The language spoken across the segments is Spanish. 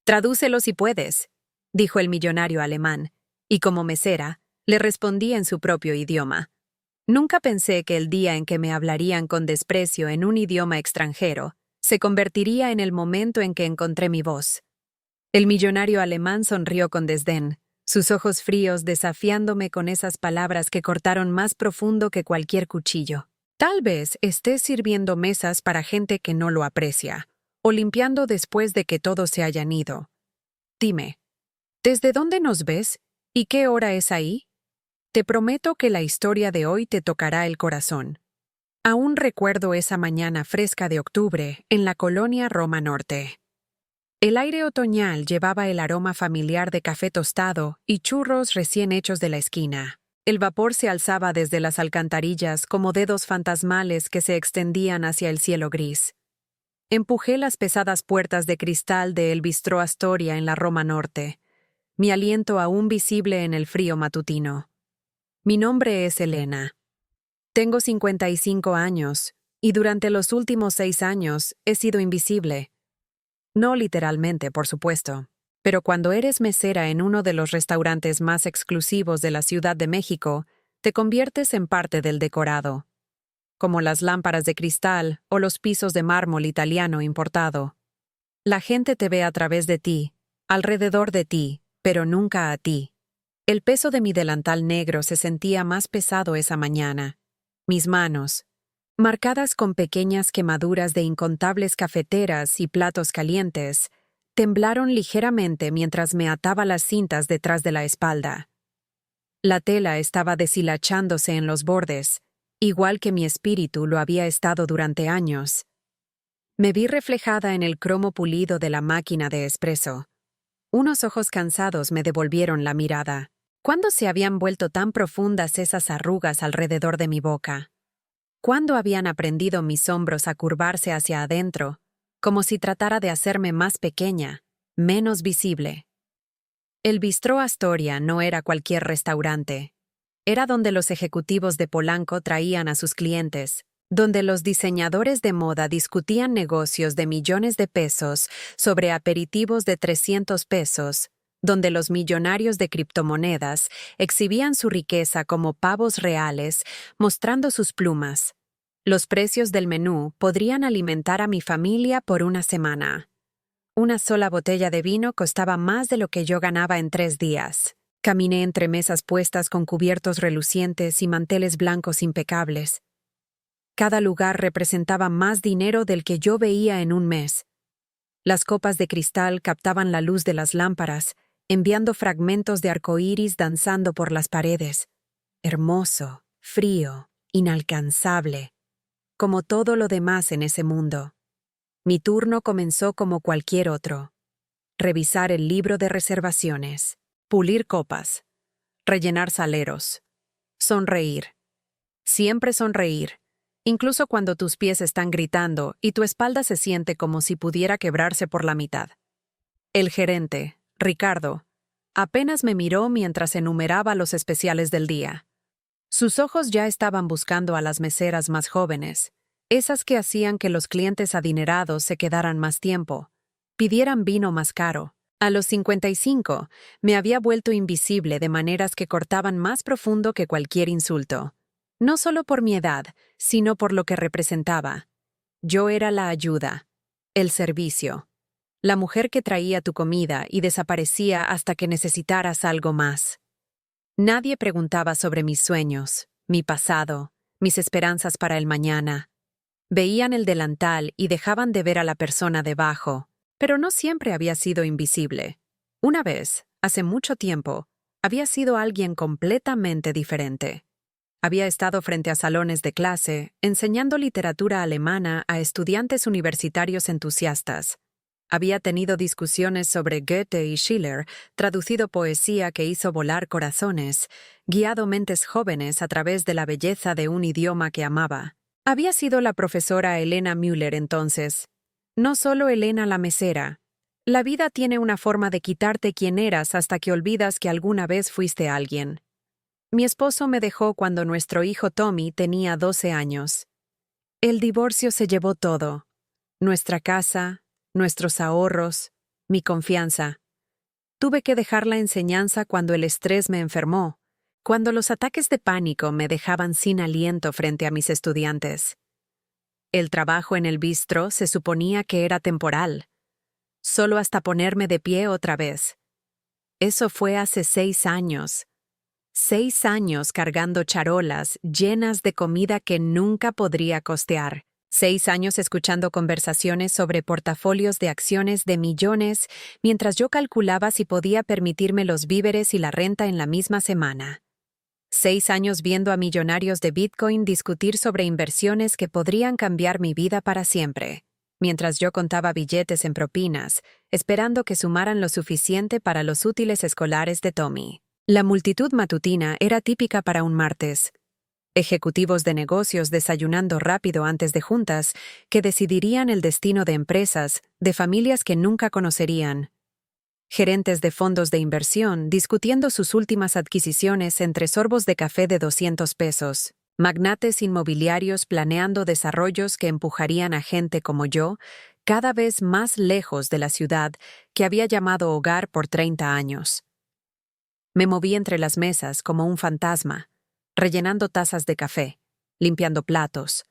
Tradúcelo si puedes, dijo el millonario alemán, y como mesera, le respondí en su propio idioma. Nunca pensé que el día en que me hablarían con desprecio en un idioma extranjero se convertiría en el momento en que encontré mi voz. El millonario alemán sonrió con desdén, sus ojos fríos desafiándome con esas palabras que cortaron más profundo que cualquier cuchillo. Tal vez estés sirviendo mesas para gente que no lo aprecia, o limpiando después de que todos se hayan ido. Dime, ¿desde dónde nos ves y qué hora es ahí? Te prometo que la historia de hoy te tocará el corazón. Aún recuerdo esa mañana fresca de octubre en la colonia Roma Norte. El aire otoñal llevaba el aroma familiar de café tostado y churros recién hechos de la esquina. El vapor se alzaba desde las alcantarillas como dedos fantasmales que se extendían hacia el cielo gris. Empujé las pesadas puertas de cristal de El Bistró Astoria en la Roma Norte, mi aliento aún visible en el frío matutino. Mi nombre es Elena. Tengo 55 años, y durante los últimos 6 años he sido invisible. No literalmente, por supuesto, pero cuando eres mesera en uno de los restaurantes más exclusivos de la Ciudad de México, te conviertes en parte del decorado, como las lámparas de cristal o los pisos de mármol italiano importado. La gente te ve a través de ti, alrededor de ti, pero nunca a ti. El peso de mi delantal negro se sentía más pesado esa mañana. Mis manos, marcadas con pequeñas quemaduras de incontables cafeteras y platos calientes, temblaron ligeramente mientras me ataba las cintas detrás de la espalda. La tela estaba deshilachándose en los bordes, igual que mi espíritu lo había estado durante años. Me vi reflejada en el cromo pulido de la máquina de espresso. Unos ojos cansados me devolvieron la mirada. ¿Cuándo se habían vuelto tan profundas esas arrugas alrededor de mi boca? ¿Cuándo habían aprendido mis hombros a curvarse hacia adentro, como si tratara de hacerme más pequeña, menos visible? El Bistró Astoria no era cualquier restaurante. Era donde los ejecutivos de Polanco traían a sus clientes, donde los diseñadores de moda discutían negocios de millones de pesos sobre aperitivos de 300 pesos, donde los millonarios de criptomonedas exhibían su riqueza como pavos reales, mostrando sus plumas. Los precios del menú podrían alimentar a mi familia por una semana. Una sola botella de vino costaba más de lo que yo ganaba en 3 días. Caminé entre mesas puestas con cubiertos relucientes y manteles blancos impecables. Cada lugar representaba más dinero del que yo veía en un mes. Las copas de cristal captaban la luz de las lámparas, enviando fragmentos de arcoíris danzando por las paredes. Hermoso, frío, inalcanzable, como todo lo demás en ese mundo. Mi turno comenzó como cualquier otro. Revisar el libro de reservaciones, pulir copas, rellenar saleros, sonreír. Siempre sonreír, incluso cuando tus pies están gritando y tu espalda se siente como si pudiera quebrarse por la mitad. El gerente, Ricardo, apenas me miró mientras enumeraba los especiales del día. Sus ojos ya estaban buscando a las meseras más jóvenes, esas que hacían que los clientes adinerados se quedaran más tiempo, pidieran vino más caro. A los 55, me había vuelto invisible de maneras que cortaban más profundo que cualquier insulto. No solo por mi edad, sino por lo que representaba. Yo era la ayuda, el servicio, la mujer que traía tu comida y desaparecía hasta que necesitaras algo más. Nadie preguntaba sobre mis sueños, mi pasado, mis esperanzas para el mañana. Veían el delantal y dejaban de ver a la persona debajo, pero no siempre había sido invisible. Una vez, hace mucho tiempo, había sido alguien completamente diferente. Había estado frente a salones de clase, enseñando literatura alemana a estudiantes universitarios entusiastas. Había tenido discusiones sobre Goethe y Schiller, traducido poesía que hizo volar corazones, guiado mentes jóvenes a través de la belleza de un idioma que amaba. Había sido la profesora Elena Müller entonces. No solo Elena la mesera. La vida tiene una forma de quitarte quién eras hasta que olvidas que alguna vez fuiste alguien. Mi esposo me dejó cuando nuestro hijo Tommy tenía 12 años. El divorcio se llevó todo. Nuestra casa, nuestros ahorros, mi confianza. Tuve que dejar la enseñanza cuando el estrés me enfermó, cuando los ataques de pánico me dejaban sin aliento frente a mis estudiantes. El trabajo en el bistro se suponía que era temporal, solo hasta ponerme de pie otra vez. Eso fue hace 6 años. 6 años cargando charolas llenas de comida que nunca podría costear. 6 años escuchando conversaciones sobre portafolios de acciones de millones mientras yo calculaba si podía permitirme los víveres y la renta en la misma semana. 6 años viendo a millonarios de Bitcoin discutir sobre inversiones que podrían cambiar mi vida para siempre, mientras yo contaba billetes en propinas, esperando que sumaran lo suficiente para los útiles escolares de Tommy. La multitud matutina era típica para un martes. Ejecutivos de negocios desayunando rápido antes de juntas que decidirían el destino de empresas, de familias que nunca conocerían. Gerentes de fondos de inversión discutiendo sus últimas adquisiciones entre sorbos de café de 200 pesos. Magnates inmobiliarios planeando desarrollos que empujarían a gente como yo cada vez más lejos de la ciudad que había llamado hogar por 30 años. Me moví entre las mesas como un fantasma, rellenando tazas de café, limpiando platos,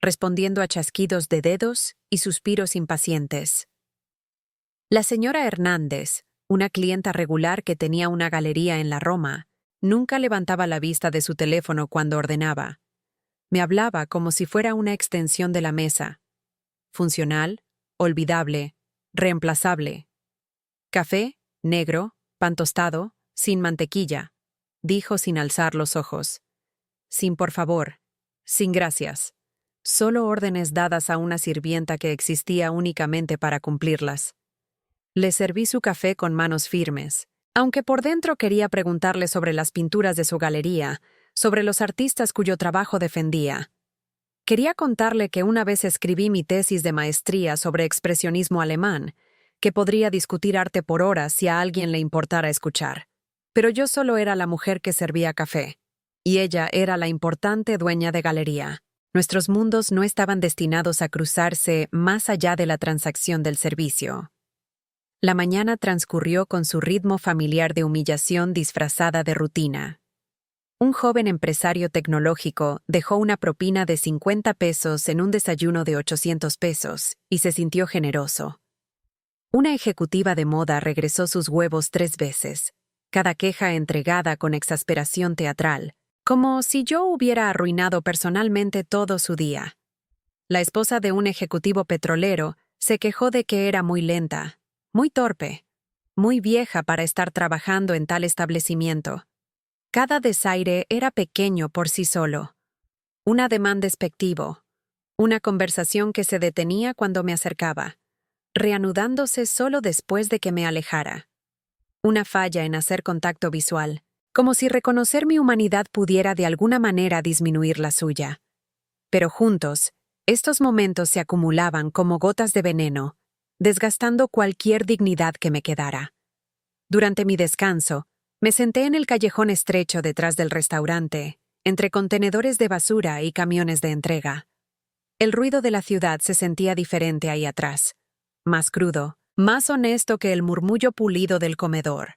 respondiendo a chasquidos de dedos y suspiros impacientes. La señora Hernández, una clienta regular que tenía una galería en la Roma, nunca levantaba la vista de su teléfono cuando ordenaba. Me hablaba como si fuera una extensión de la mesa. Funcional, olvidable, reemplazable. Café, negro, pan tostado, sin mantequilla, dijo sin alzar los ojos. Sin por favor, sin gracias. Solo órdenes dadas a una sirvienta que existía únicamente para cumplirlas. Le serví su café con manos firmes, aunque por dentro quería preguntarle sobre las pinturas de su galería, sobre los artistas cuyo trabajo defendía. Quería contarle que una vez escribí mi tesis de maestría sobre expresionismo alemán, que podría discutir arte por horas si a alguien le importara escuchar. Pero yo solo era la mujer que servía café, y ella era la importante dueña de galería. Nuestros mundos no estaban destinados a cruzarse más allá de la transacción del servicio. La mañana transcurrió con su ritmo familiar de humillación disfrazada de rutina. Un joven empresario tecnológico dejó una propina de 50 pesos en un desayuno de 800 pesos y se sintió generoso. Una ejecutiva de moda regresó sus huevos 3 veces, cada queja entregada con exasperación teatral, como si yo hubiera arruinado personalmente todo su día. La esposa de un ejecutivo petrolero se quejó de que era muy lenta, muy torpe, muy vieja para estar trabajando en tal establecimiento. Cada desaire era pequeño por sí solo. Un ademán despectivo, una conversación que se detenía cuando me acercaba, reanudándose solo después de que me alejara. Una falla en hacer contacto visual, como si reconocer mi humanidad pudiera de alguna manera disminuir la suya. Pero juntos, estos momentos se acumulaban como gotas de veneno, desgastando cualquier dignidad que me quedara. Durante mi descanso, me senté en el callejón estrecho detrás del restaurante, entre contenedores de basura y camiones de entrega. El ruido de la ciudad se sentía diferente ahí atrás, más crudo, más honesto que el murmullo pulido del comedor.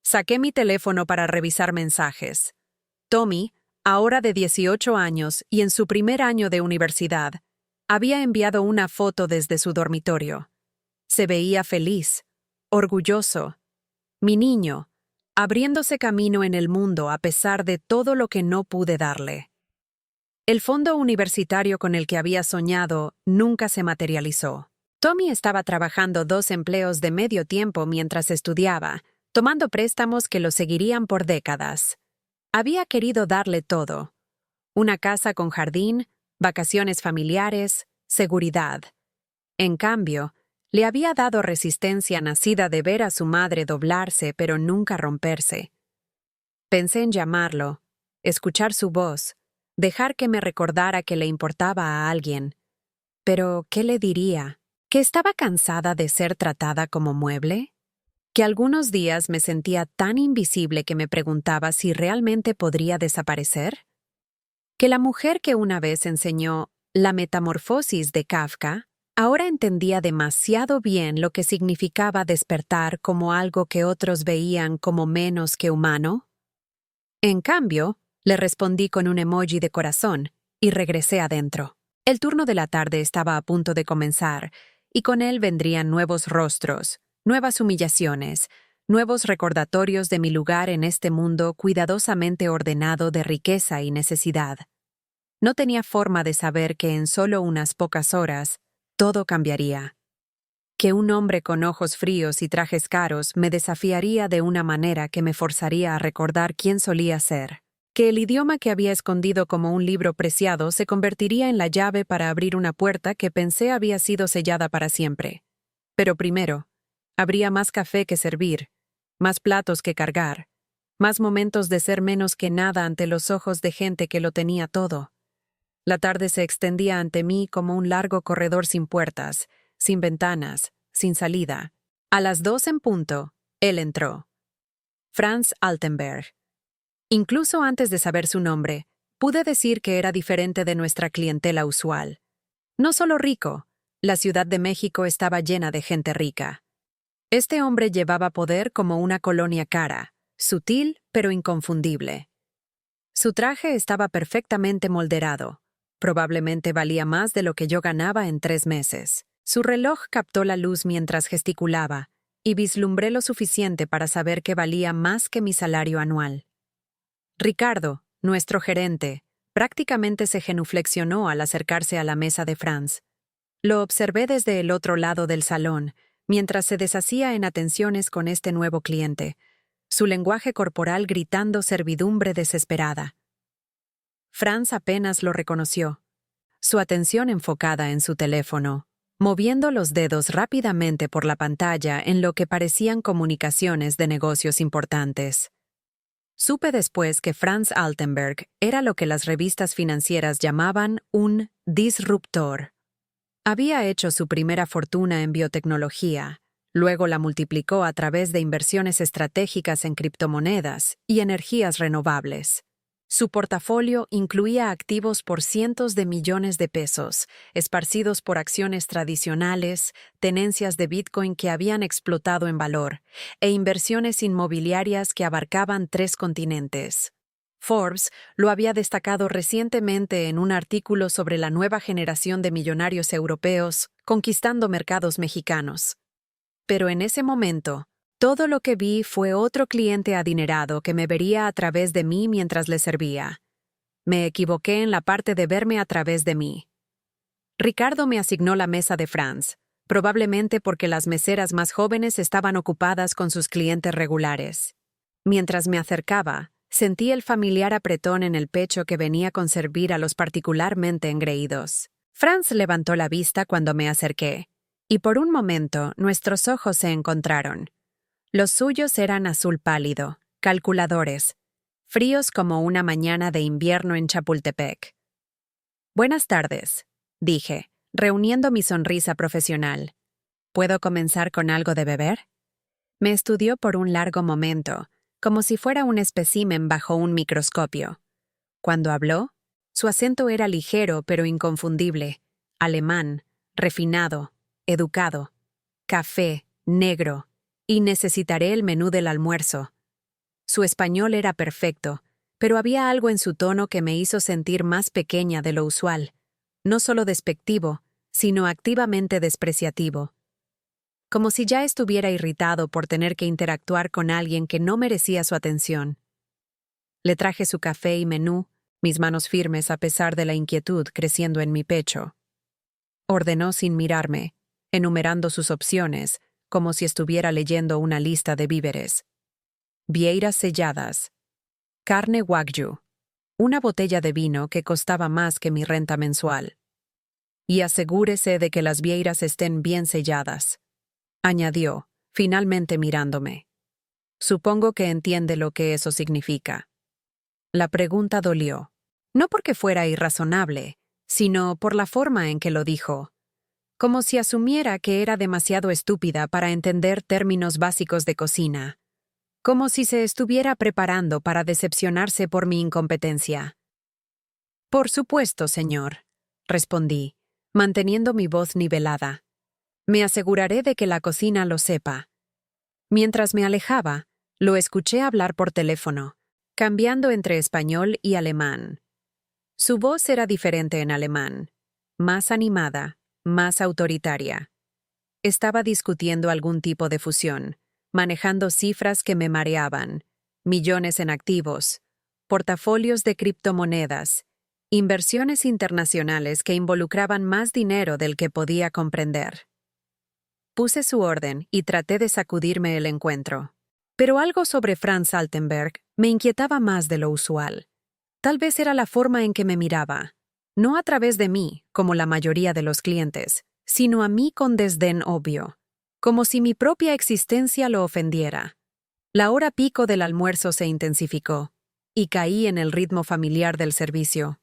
Saqué mi teléfono para revisar mensajes. Tommy, ahora de 18 años y en su primer año de universidad, había enviado una foto desde su dormitorio. Se veía feliz, orgulloso. Mi niño, abriéndose camino en el mundo a pesar de todo lo que no pude darle. El fondo universitario con el que había soñado nunca se materializó. Tommy estaba trabajando 2 empleos de medio tiempo mientras estudiaba, tomando préstamos que lo seguirían por décadas. Había querido darle todo: una casa con jardín, vacaciones familiares, seguridad. En cambio, le había dado resistencia nacida de ver a su madre doblarse pero nunca romperse. Pensé en llamarlo, escuchar su voz, dejar que me recordara que le importaba a alguien. Pero, ¿qué le diría? ¿Que estaba cansada de ser tratada como mueble? ¿Que algunos días me sentía tan invisible que me preguntaba si realmente podría desaparecer? ¿Que la mujer que una vez enseñó La metamorfosis de Kafka Ahora entendía demasiado bien lo que significaba despertar como algo que otros veían como menos que humano. En cambio, le respondí con un emoji de corazón y regresé adentro. El turno de la tarde estaba a punto de comenzar, y con él vendrían nuevos rostros, nuevas humillaciones, nuevos recordatorios de mi lugar en este mundo cuidadosamente ordenado de riqueza y necesidad. No tenía forma de saber que en solo unas pocas horas todo cambiaría. Que un hombre con ojos fríos y trajes caros me desafiaría de una manera que me forzaría a recordar quién solía ser. Que el idioma que había escondido como un libro preciado se convertiría en la llave para abrir una puerta que pensé había sido sellada para siempre. Pero primero, habría más café que servir, más platos que cargar, más momentos de ser menos que nada ante los ojos de gente que lo tenía todo. La tarde se extendía ante mí como un largo corredor sin puertas, sin ventanas, sin salida. A las 2 en punto, él entró. Franz Altenberg. Incluso antes de saber su nombre, pude decir que era diferente de nuestra clientela usual. No solo rico, la Ciudad de México estaba llena de gente rica. Este hombre llevaba poder como una colonia cara, sutil pero inconfundible. Su traje estaba perfectamente molderado. Probablemente valía más de lo que yo ganaba en 3 meses. Su reloj captó la luz mientras gesticulaba, y vislumbré lo suficiente para saber que valía más que mi salario anual. Ricardo, nuestro gerente, prácticamente se genuflexionó al acercarse a la mesa de Franz. Lo observé desde el otro lado del salón, mientras se deshacía en atenciones con este nuevo cliente, su lenguaje corporal gritando servidumbre desesperada. Franz apenas lo reconoció, su atención enfocada en su teléfono, moviendo los dedos rápidamente por la pantalla en lo que parecían comunicaciones de negocios importantes. Supe después que Franz Altenberg era lo que las revistas financieras llamaban un disruptor. Había hecho su primera fortuna en biotecnología, luego la multiplicó a través de inversiones estratégicas en criptomonedas y energías renovables. Su portafolio incluía activos por cientos de millones de pesos, esparcidos por acciones tradicionales, tenencias de Bitcoin que habían explotado en valor, e inversiones inmobiliarias que abarcaban 3 continentes. Forbes lo había destacado recientemente en un artículo sobre la nueva generación de millonarios europeos conquistando mercados mexicanos. Pero en ese momento, todo lo que vi fue otro cliente adinerado que me vería a través de mí mientras le servía. Me equivoqué en la parte de verme a través de mí. Ricardo me asignó la mesa de Franz, probablemente porque las meseras más jóvenes estaban ocupadas con sus clientes regulares. Mientras me acercaba, sentí el familiar apretón en el pecho que venía con servir a los particularmente engreídos. Franz levantó la vista cuando me acerqué, y por un momento nuestros ojos se encontraron. Los suyos eran azul pálido, calculadores, fríos como una mañana de invierno en Chapultepec. «Buenas tardes», dije, reuniendo mi sonrisa profesional. «¿Puedo comenzar con algo de beber?» Me estudió por un largo momento, como si fuera un espécimen bajo un microscopio. Cuando habló, su acento era ligero pero inconfundible, alemán, refinado, educado. Café, negro, y necesitaré el menú del almuerzo. Su español era perfecto, pero había algo en su tono que me hizo sentir más pequeña de lo usual, no solo despectivo, sino activamente despreciativo. Como si ya estuviera irritado por tener que interactuar con alguien que no merecía su atención. Le traje su café y menú, mis manos firmes a pesar de la inquietud creciendo en mi pecho. Ordenó sin mirarme, enumerando sus opciones, como si estuviera leyendo una lista de víveres. Vieiras selladas, carne wagyu, una botella de vino que costaba más que mi renta mensual. Y asegúrese de que las vieiras estén bien selladas, añadió, finalmente mirándome. Supongo que entiende lo que eso significa. La pregunta dolió, no porque fuera irrazonable, sino por la forma en que lo dijo. Como si asumiera que era demasiado estúpida para entender términos básicos de cocina. Como si se estuviera preparando para decepcionarse por mi incompetencia. «Por supuesto, señor», respondí, manteniendo mi voz nivelada. Me aseguraré de que la cocina lo sepa. Mientras me alejaba, lo escuché hablar por teléfono, cambiando entre español y alemán. Su voz era diferente en alemán, más animada, más autoritaria. Estaba discutiendo algún tipo de fusión, manejando cifras que me mareaban, millones en activos, portafolios de criptomonedas, inversiones internacionales que involucraban más dinero del que podía comprender. Puse su orden y traté de sacudirme el encuentro. Pero algo sobre Franz Altenberg me inquietaba más de lo usual. Tal vez era la forma en que me miraba, no a través de mí, como la mayoría de los clientes, sino a mí con desdén obvio, como si mi propia existencia lo ofendiera. La hora pico del almuerzo se intensificó, y caí en el ritmo familiar del servicio.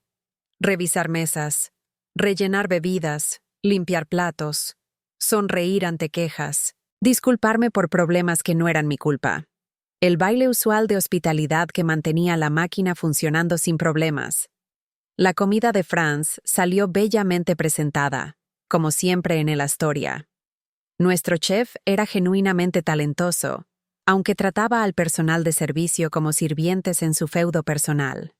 Revisar mesas, rellenar bebidas, limpiar platos, sonreír ante quejas, disculparme por problemas que no eran mi culpa. El baile usual de hospitalidad que mantenía la máquina funcionando sin problemas. La comida de Franz salió bellamente presentada, como siempre en el Astoria. Nuestro chef era genuinamente talentoso, aunque trataba al personal de servicio como sirvientes en su feudo personal.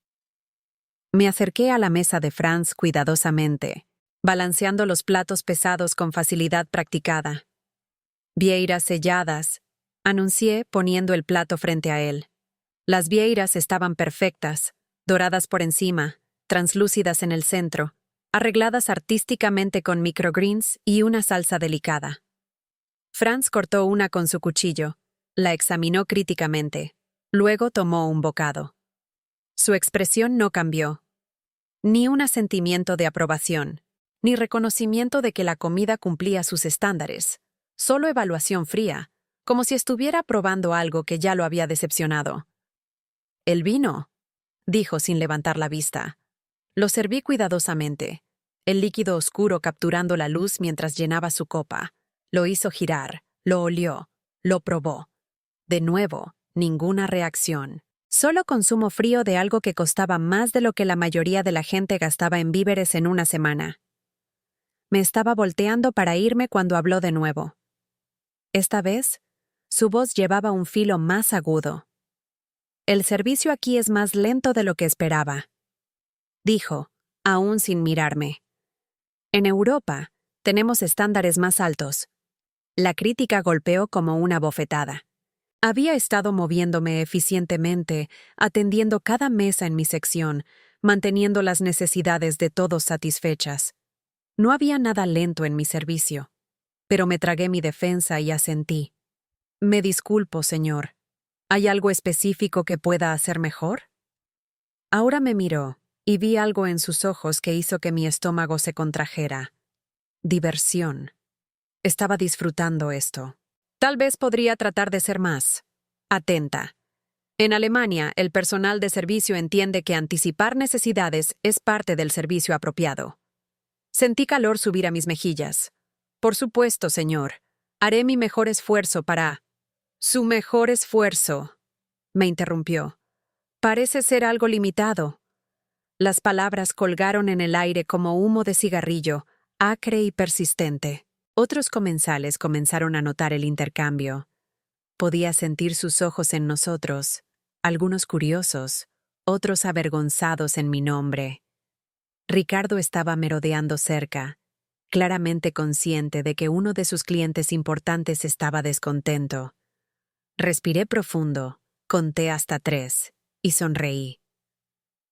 Me acerqué a la mesa de Franz cuidadosamente, balanceando los platos pesados con facilidad practicada. Vieiras selladas, anuncié poniendo el plato frente a él. Las vieiras estaban perfectas, doradas por encima, translúcidas en el centro, arregladas artísticamente con microgreens y una salsa delicada. Franz cortó una con su cuchillo, la examinó críticamente, luego tomó un bocado. Su expresión no cambió. Ni un asentimiento de aprobación, ni reconocimiento de que la comida cumplía sus estándares, solo evaluación fría, como si estuviera probando algo que ya lo había decepcionado. «¿El vino?», dijo sin levantar la vista. Lo serví cuidadosamente, el líquido oscuro capturando la luz mientras llenaba su copa. Lo hizo girar, lo olió, lo probó. De nuevo, ninguna reacción. Solo consumo frío de algo que costaba más de lo que la mayoría de la gente gastaba en víveres en una semana. Me estaba volteando para irme cuando habló de nuevo. Esta vez, su voz llevaba un filo más agudo. «El servicio aquí es más lento de lo que esperaba», dijo, aún sin mirarme. «En Europa, tenemos estándares más altos». La crítica golpeó como una bofetada. Había estado moviéndome eficientemente, atendiendo cada mesa en mi sección, manteniendo las necesidades de todos satisfechas. No había nada lento en mi servicio, pero me tragué mi defensa y asentí. «Me disculpo, señor. ¿Hay algo específico que pueda hacer mejor?». Ahora me miró, y vi algo en sus ojos que hizo que mi estómago se contrajera. Diversión. Estaba disfrutando esto. «Tal vez podría tratar de ser más atenta. En Alemania, el personal de servicio entiende que anticipar necesidades es parte del servicio apropiado». Sentí calor subir a mis mejillas. «Por supuesto, señor. Haré mi mejor esfuerzo para...». «Su mejor esfuerzo», me interrumpió. «Parece ser algo limitado». Las palabras colgaron en el aire como humo de cigarrillo, acre y persistente. Otros comensales comenzaron a notar el intercambio. Podía sentir sus ojos en nosotros, algunos curiosos, otros avergonzados en mi nombre. Ricardo estaba merodeando cerca, claramente consciente de que uno de sus clientes importantes estaba descontento. Respiré profundo, conté hasta 3 y sonreí.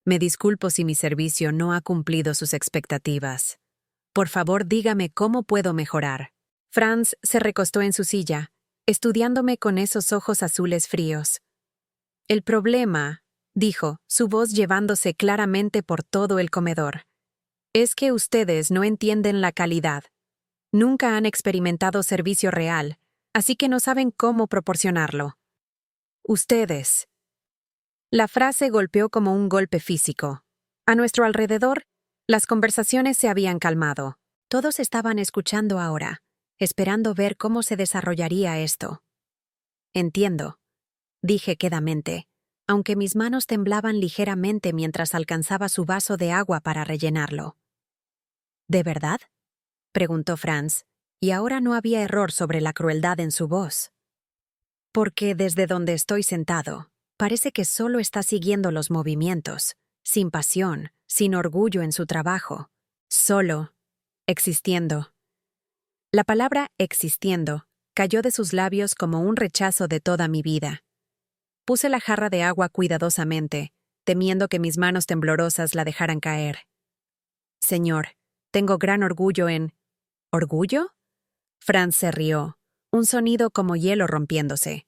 «Me disculpo si mi servicio no ha cumplido sus expectativas. Por favor, dígame cómo puedo mejorar». Franz se recostó en su silla, estudiándome con esos ojos azules fríos. «El problema», dijo, su voz llevándose claramente por todo el comedor, «es que ustedes no entienden la calidad. Nunca han experimentado servicio real, así que no saben cómo proporcionarlo. Ustedes». La frase golpeó como un golpe físico. A nuestro alrededor, las conversaciones se habían calmado. Todos estaban escuchando ahora, esperando ver cómo se desarrollaría esto. «Entiendo», dije quedamente, aunque mis manos temblaban ligeramente mientras alcanzaba su vaso de agua para rellenarlo. «¿De verdad?». preguntó Franz, y ahora no había error sobre la crueldad en su voz. Porque desde donde estoy sentado, parece que solo está siguiendo los movimientos, sin pasión, sin orgullo en su trabajo, solo, existiendo. La palabra existiendo cayó de sus labios como un rechazo de toda mi vida. Puse la jarra de agua cuidadosamente, temiendo que mis manos temblorosas la dejaran caer. Señor, tengo gran orgullo en... ¿Orgullo? Franz se rió, un sonido como hielo rompiéndose.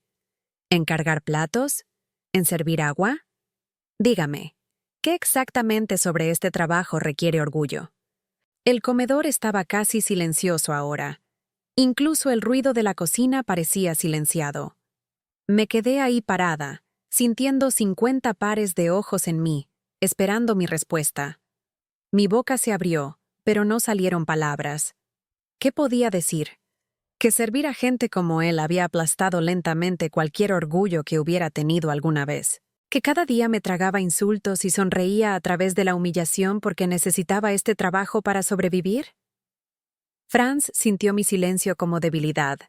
¿En cargar platos? ¿En servir agua? Dígame, ¿qué exactamente sobre este trabajo requiere orgullo? El comedor estaba casi silencioso ahora. Incluso el ruido de la cocina parecía silenciado. Me quedé ahí parada, sintiendo 50 pares de ojos en mí, esperando mi respuesta. Mi boca se abrió, pero no salieron palabras. ¿Qué podía decir? Que servir a gente como él había aplastado lentamente cualquier orgullo que hubiera tenido alguna vez. Que cada día me tragaba insultos y sonreía a través de la humillación porque necesitaba este trabajo para sobrevivir. Franz sintió mi silencio como debilidad.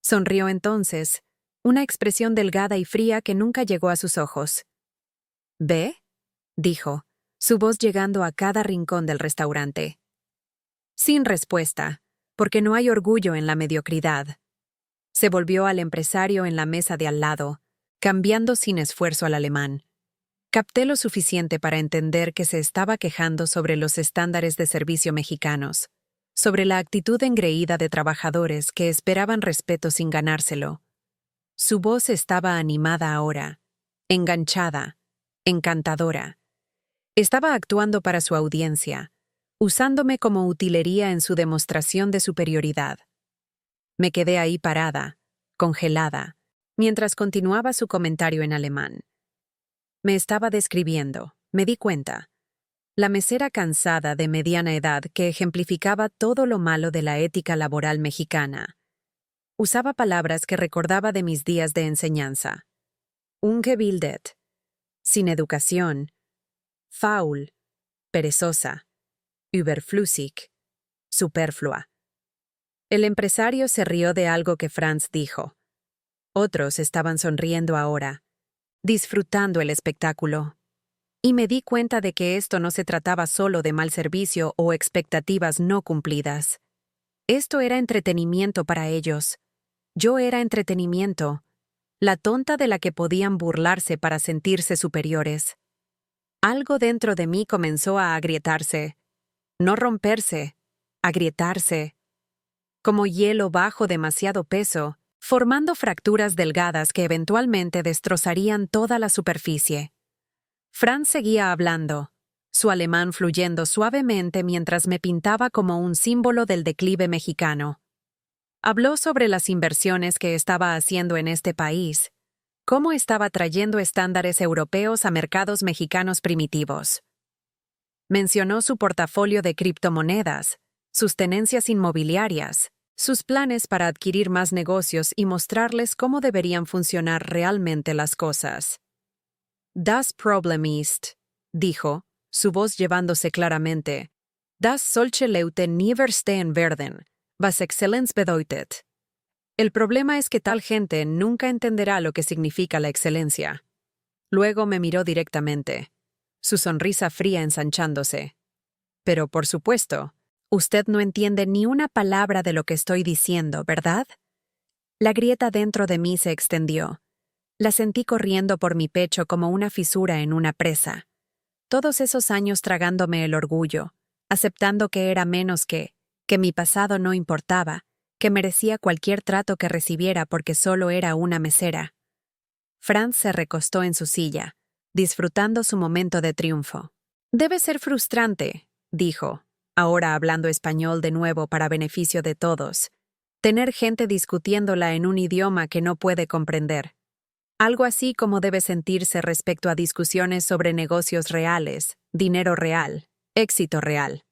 Sonrió entonces, una expresión delgada y fría que nunca llegó a sus ojos. ¿Ve? Dijo, su voz llegando a cada rincón del restaurante. Sin respuesta, porque no hay orgullo en la mediocridad. Se volvió al empresario en la mesa de al lado, cambiando sin esfuerzo al alemán. Capté lo suficiente para entender que se estaba quejando sobre los estándares de servicio mexicanos, sobre la actitud engreída de trabajadores que esperaban respeto sin ganárselo. Su voz estaba animada ahora, enganchada, encantadora. Estaba actuando para su audiencia, usándome como utilería en su demostración de superioridad. Me quedé ahí parada, congelada, mientras continuaba su comentario en alemán. Me estaba describiendo, me di cuenta. La mesera cansada de mediana edad que ejemplificaba todo lo malo de la ética laboral mexicana. Usaba palabras que recordaba de mis días de enseñanza. Ungebildet, sin educación, faul, perezosa, überflüssig, superflua. El empresario se rió de algo que Franz dijo. Otros estaban sonriendo ahora, disfrutando el espectáculo. Y me di cuenta de que esto no se trataba solo de mal servicio o expectativas no cumplidas. Esto era entretenimiento para ellos. Yo era entretenimiento, la tonta de la que podían burlarse para sentirse superiores. Algo dentro de mí comenzó a agrietarse. No romperse, agrietarse. Como hielo bajo demasiado peso, formando fracturas delgadas que eventualmente destrozarían toda la superficie. Franz seguía hablando, su alemán fluyendo suavemente mientras me pintaba como un símbolo del declive mexicano. Habló sobre las inversiones que estaba haciendo en este país, cómo estaba trayendo estándares europeos a mercados mexicanos primitivos. Mencionó su portafolio de criptomonedas, sus tenencias inmobiliarias, sus planes para adquirir más negocios y mostrarles cómo deberían funcionar realmente las cosas. Das Problem ist, dijo, su voz llevándose claramente, dass solche Leute nie verstehen werden, was Exzellenz bedeutet. El problema es que tal gente nunca entenderá lo que significa la excelencia. Luego me miró directamente, su sonrisa fría ensanchándose. Pero, por supuesto, usted no entiende ni una palabra de lo que estoy diciendo, ¿verdad? La grieta dentro de mí se extendió. La sentí corriendo por mi pecho como una fisura en una presa. Todos esos años tragándome el orgullo, aceptando que era menos que mi pasado no importaba, que merecía cualquier trato que recibiera porque solo era una mesera. Franz se recostó en su silla, disfrutando su momento de triunfo. Debe ser frustrante, dijo, ahora hablando español de nuevo para beneficio de todos, tener gente discutiéndola en un idioma que no puede comprender. Algo así como debe sentirse respecto a discusiones sobre negocios reales, dinero real, éxito real.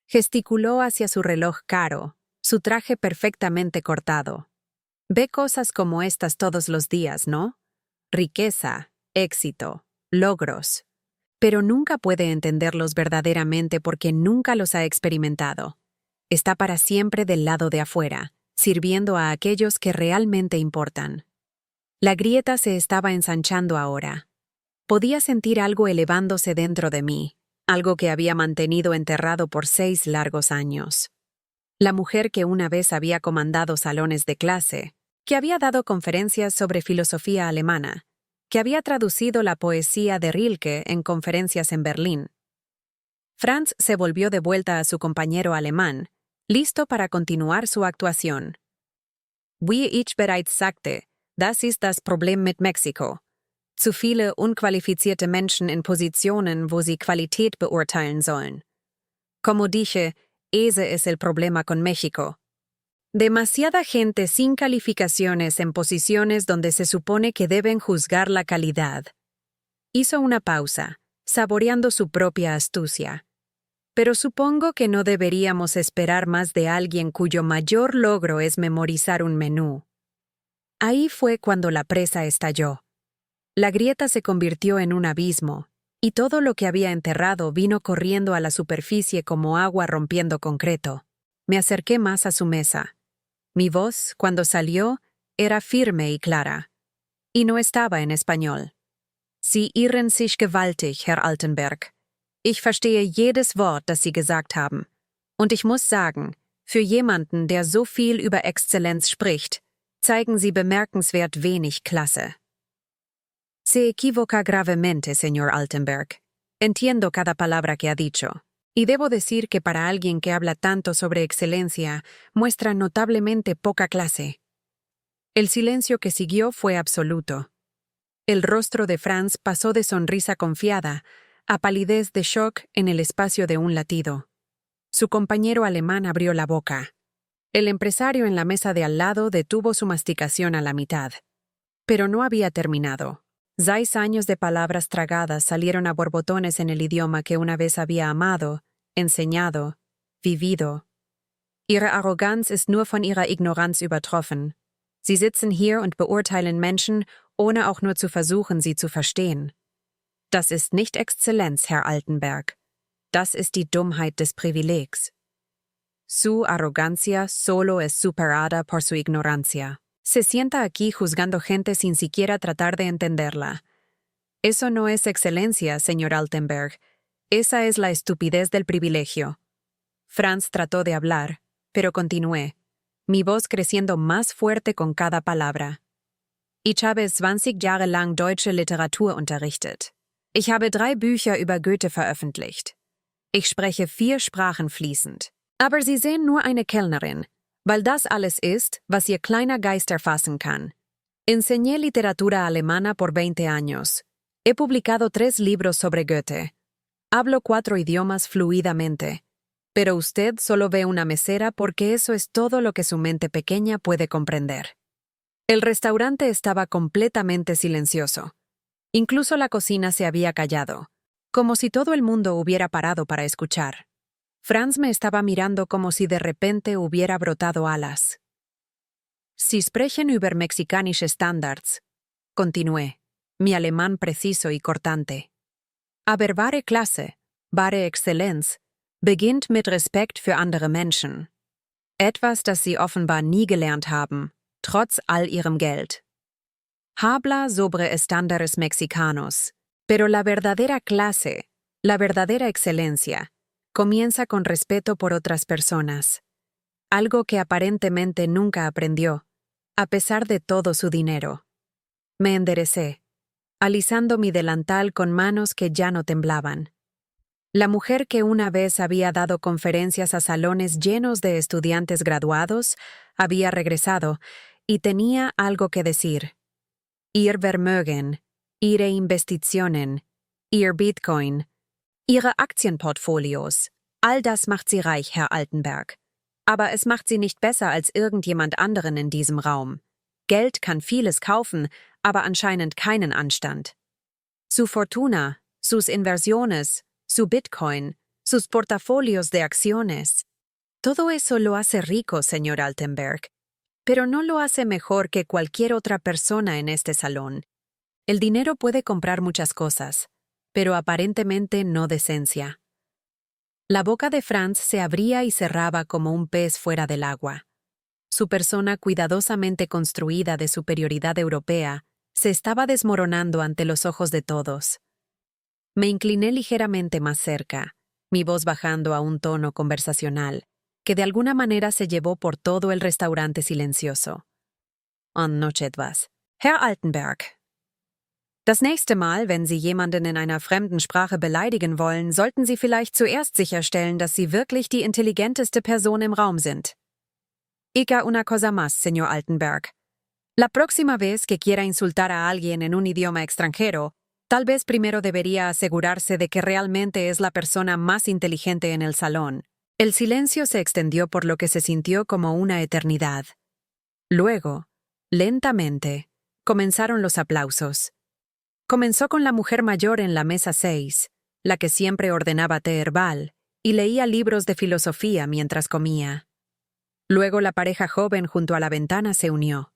Gesticuló hacia su reloj caro, su traje perfectamente cortado. Ve cosas como estas todos los días, ¿no? Riqueza, éxito, logros. Pero nunca puede entenderlos verdaderamente porque nunca los ha experimentado. Está para siempre del lado de afuera, sirviendo a aquellos que realmente importan. La grieta se estaba ensanchando ahora. Podía sentir algo elevándose dentro de mí, algo que había mantenido enterrado por 6 largos años. La mujer que una vez había comandado salones de clase, que había dado conferencias sobre filosofía alemana, que había traducido la poesía de Rilke en conferencias en Berlín. Franz se volvió de vuelta a su compañero alemán, listo para continuar su actuación. Wie ich bereits sagte, das ist das Problem mit Mexiko. Zu viele unqualifizierte Menschen in Positionen, wo sie Qualität beurteilen sollen. Como dije, ese es el problema con México. Demasiada gente sin calificaciones en posiciones donde se supone que deben juzgar la calidad. Hizo una pausa, saboreando su propia astucia. Pero supongo que no deberíamos esperar más de alguien cuyo mayor logro es memorizar un menú. Ahí fue cuando la presa estalló. La grieta se convirtió en un abismo, y todo lo que había enterrado vino corriendo a la superficie como agua rompiendo concreto. Me acerqué más a su mesa. Mi voz, cuando salió, era firme y clara. Y no estaba en español. Sie irren sich gewaltig, Herr Altenberg. Ich verstehe jedes Wort, das Sie gesagt haben. Und ich muss sagen, für jemanden, der so viel über Exzellenz spricht, zeigen Sie bemerkenswert wenig Klasse. Se equivoca gravemente, señor Altenberg. Entiendo cada palabra que ha dicho. Y debo decir que para alguien que habla tanto sobre excelencia, muestra notablemente poca clase. El silencio que siguió fue absoluto. El rostro de Franz pasó de sonrisa confiada a palidez de shock en el espacio de un latido. Su compañero alemán abrió la boca. El empresario en la mesa de al lado detuvo su masticación a la mitad. Pero no había terminado. 6 años de palabras tragadas salieron a borbotones en el idioma que una vez había amado, enseñado, vivido. Ihre Arroganz ist nur von ihrer Ignoranz übertroffen. Sie sitzen hier und beurteilen Menschen, ohne auch nur zu versuchen, sie zu verstehen. Das ist nicht Exzellenz, Herr Altenberg. Das ist die Dummheit des Privilegs. Su arrogancia solo es superada por su ignorancia. Se sienta aquí juzgando gente sin siquiera tratar de entenderla. Eso no es excelencia, señor Altenberg. Esa es la estupidez del privilegio. Franz trató de hablar, pero continué, mi voz creciendo más fuerte con cada palabra. Ich habe 20 Jahre lang deutsche Literatur unterrichtet. Ich habe 3 Bücher über Goethe veröffentlicht. Ich spreche 4 Sprachen fließend. Aber Sie sehen nur eine Kellnerin, weil das alles ist, was Ihr kleiner Geist erfassen kann. Enseñé literatura alemana por 20 años. He publicado 3 libros sobre Goethe. Hablo 4 idiomas fluidamente. Pero usted solo ve una mesera porque eso es todo lo que su mente pequeña puede comprender. El restaurante estaba completamente silencioso. Incluso la cocina se había callado, como si todo el mundo hubiera parado para escuchar. Franz me estaba mirando como si de repente hubiera brotado alas. Sie sprechen über mexikanische Standards, continué, mi alemán preciso y cortante. Aber wahre Klasse, wahre Exzellenz, beginnt mit Respekt für andere Menschen. Etwas, das sie offenbar nie gelernt haben, trotz all ihrem Geld. Habla sobre estándares mexicanos, pero la verdadera clase, la verdadera excelencia, comienza con respeto por otras personas. Algo que aparentemente nunca aprendió, a pesar de todo su dinero. Me enderecé, alisando mi delantal con manos que ya no temblaban. La mujer que una vez había dado conferencias a salones llenos de estudiantes graduados había regresado y tenía algo que decir. Ihr Vermögen, ihre Investitionen, ihr Bitcoin, ihre Aktienportfolios, all das macht sie reich, Herr Altenberg. Aber es macht sie nicht besser als irgendjemand anderen in diesem Raum. Geld kann vieles kaufen, aber anscheinend keinen Anstand. Su fortuna, sus inversiones, su Bitcoin, sus portafolios de acciones. Todo eso lo hace rico, señor Altenberg, pero no lo hace mejor que cualquier otra persona en este salón. El dinero puede comprar muchas cosas, pero aparentemente no decencia. La boca de Franz se abría y cerraba como un pez fuera del agua. Su persona cuidadosamente construida de superioridad europea se estaba desmoronando ante los ojos de todos. Me incliné ligeramente más cerca, mi voz bajando a un tono conversacional, que de alguna manera se llevó por todo el restaurante silencioso. Und noch etwas. Herr Altenberg. Das nächste Mal, wenn Sie jemanden in einer fremden Sprache beleidigen wollen, sollten Sie vielleicht zuerst sicherstellen, dass Sie wirklich die intelligenteste Person im Raum sind. Diga una cosa más, señor Altenberg. La próxima vez que quiera insultar a alguien en un idioma extranjero, tal vez primero debería asegurarse de que realmente es la persona más inteligente en el salón. El silencio se extendió por lo que se sintió como una eternidad. Luego, lentamente, comenzaron los aplausos. Comenzó con la mujer mayor en la mesa 6, la que siempre ordenaba té herbal y leía libros de filosofía mientras comía. Luego la pareja joven junto a la ventana se unió.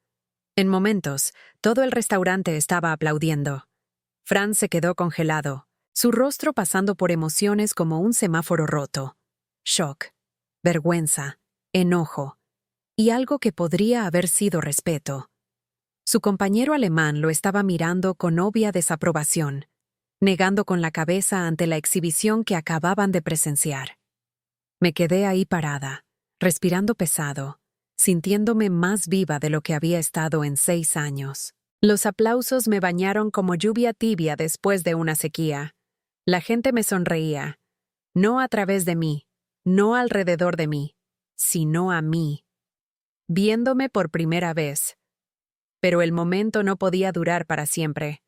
En momentos, todo el restaurante estaba aplaudiendo. Franz se quedó congelado, su rostro pasando por emociones como un semáforo roto. Shock, vergüenza, enojo, y algo que podría haber sido respeto. Su compañero alemán lo estaba mirando con obvia desaprobación, negando con la cabeza ante la exhibición que acababan de presenciar. Me quedé ahí parada, respirando pesado, sintiéndome más viva de lo que había estado en 6 años. Los aplausos me bañaron como lluvia tibia después de una sequía. La gente me sonreía, no a través de mí, no alrededor de mí, sino a mí, viéndome por primera vez. Pero el momento no podía durar para siempre.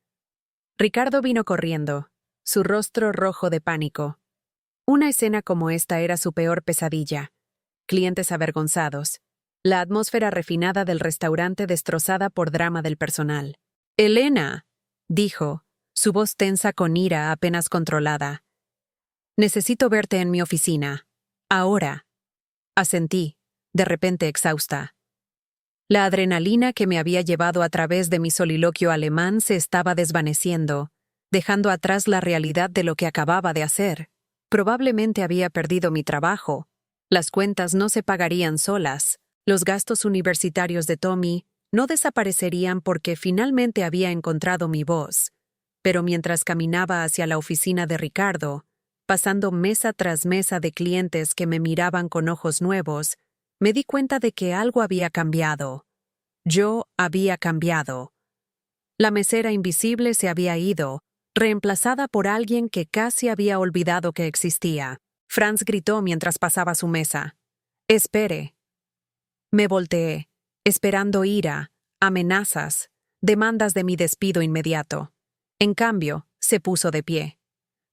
Ricardo vino corriendo, su rostro rojo de pánico. Una escena como esta era su peor pesadilla. Clientes avergonzados. La atmósfera refinada del restaurante destrozada por drama del personal. «Elena», dijo, su voz tensa con ira apenas controlada. «Necesito verte en mi oficina. Ahora». Asentí, de repente exhausta. La adrenalina que me había llevado a través de mi soliloquio alemán se estaba desvaneciendo, dejando atrás la realidad de lo que acababa de hacer. Probablemente había perdido mi trabajo. Las cuentas no se pagarían solas. Los gastos universitarios de Tommy no desaparecerían porque finalmente había encontrado mi voz. Pero mientras caminaba hacia la oficina de Ricardo, pasando mesa tras mesa de clientes que me miraban con ojos nuevos, me di cuenta de que algo había cambiado. Yo había cambiado. La mesera invisible se había ido, reemplazada por alguien que casi había olvidado que existía. Franz gritó mientras pasaba su mesa. «Espere». Me volteé, esperando ira, amenazas, demandas de mi despido inmediato. En cambio, se puso de pie.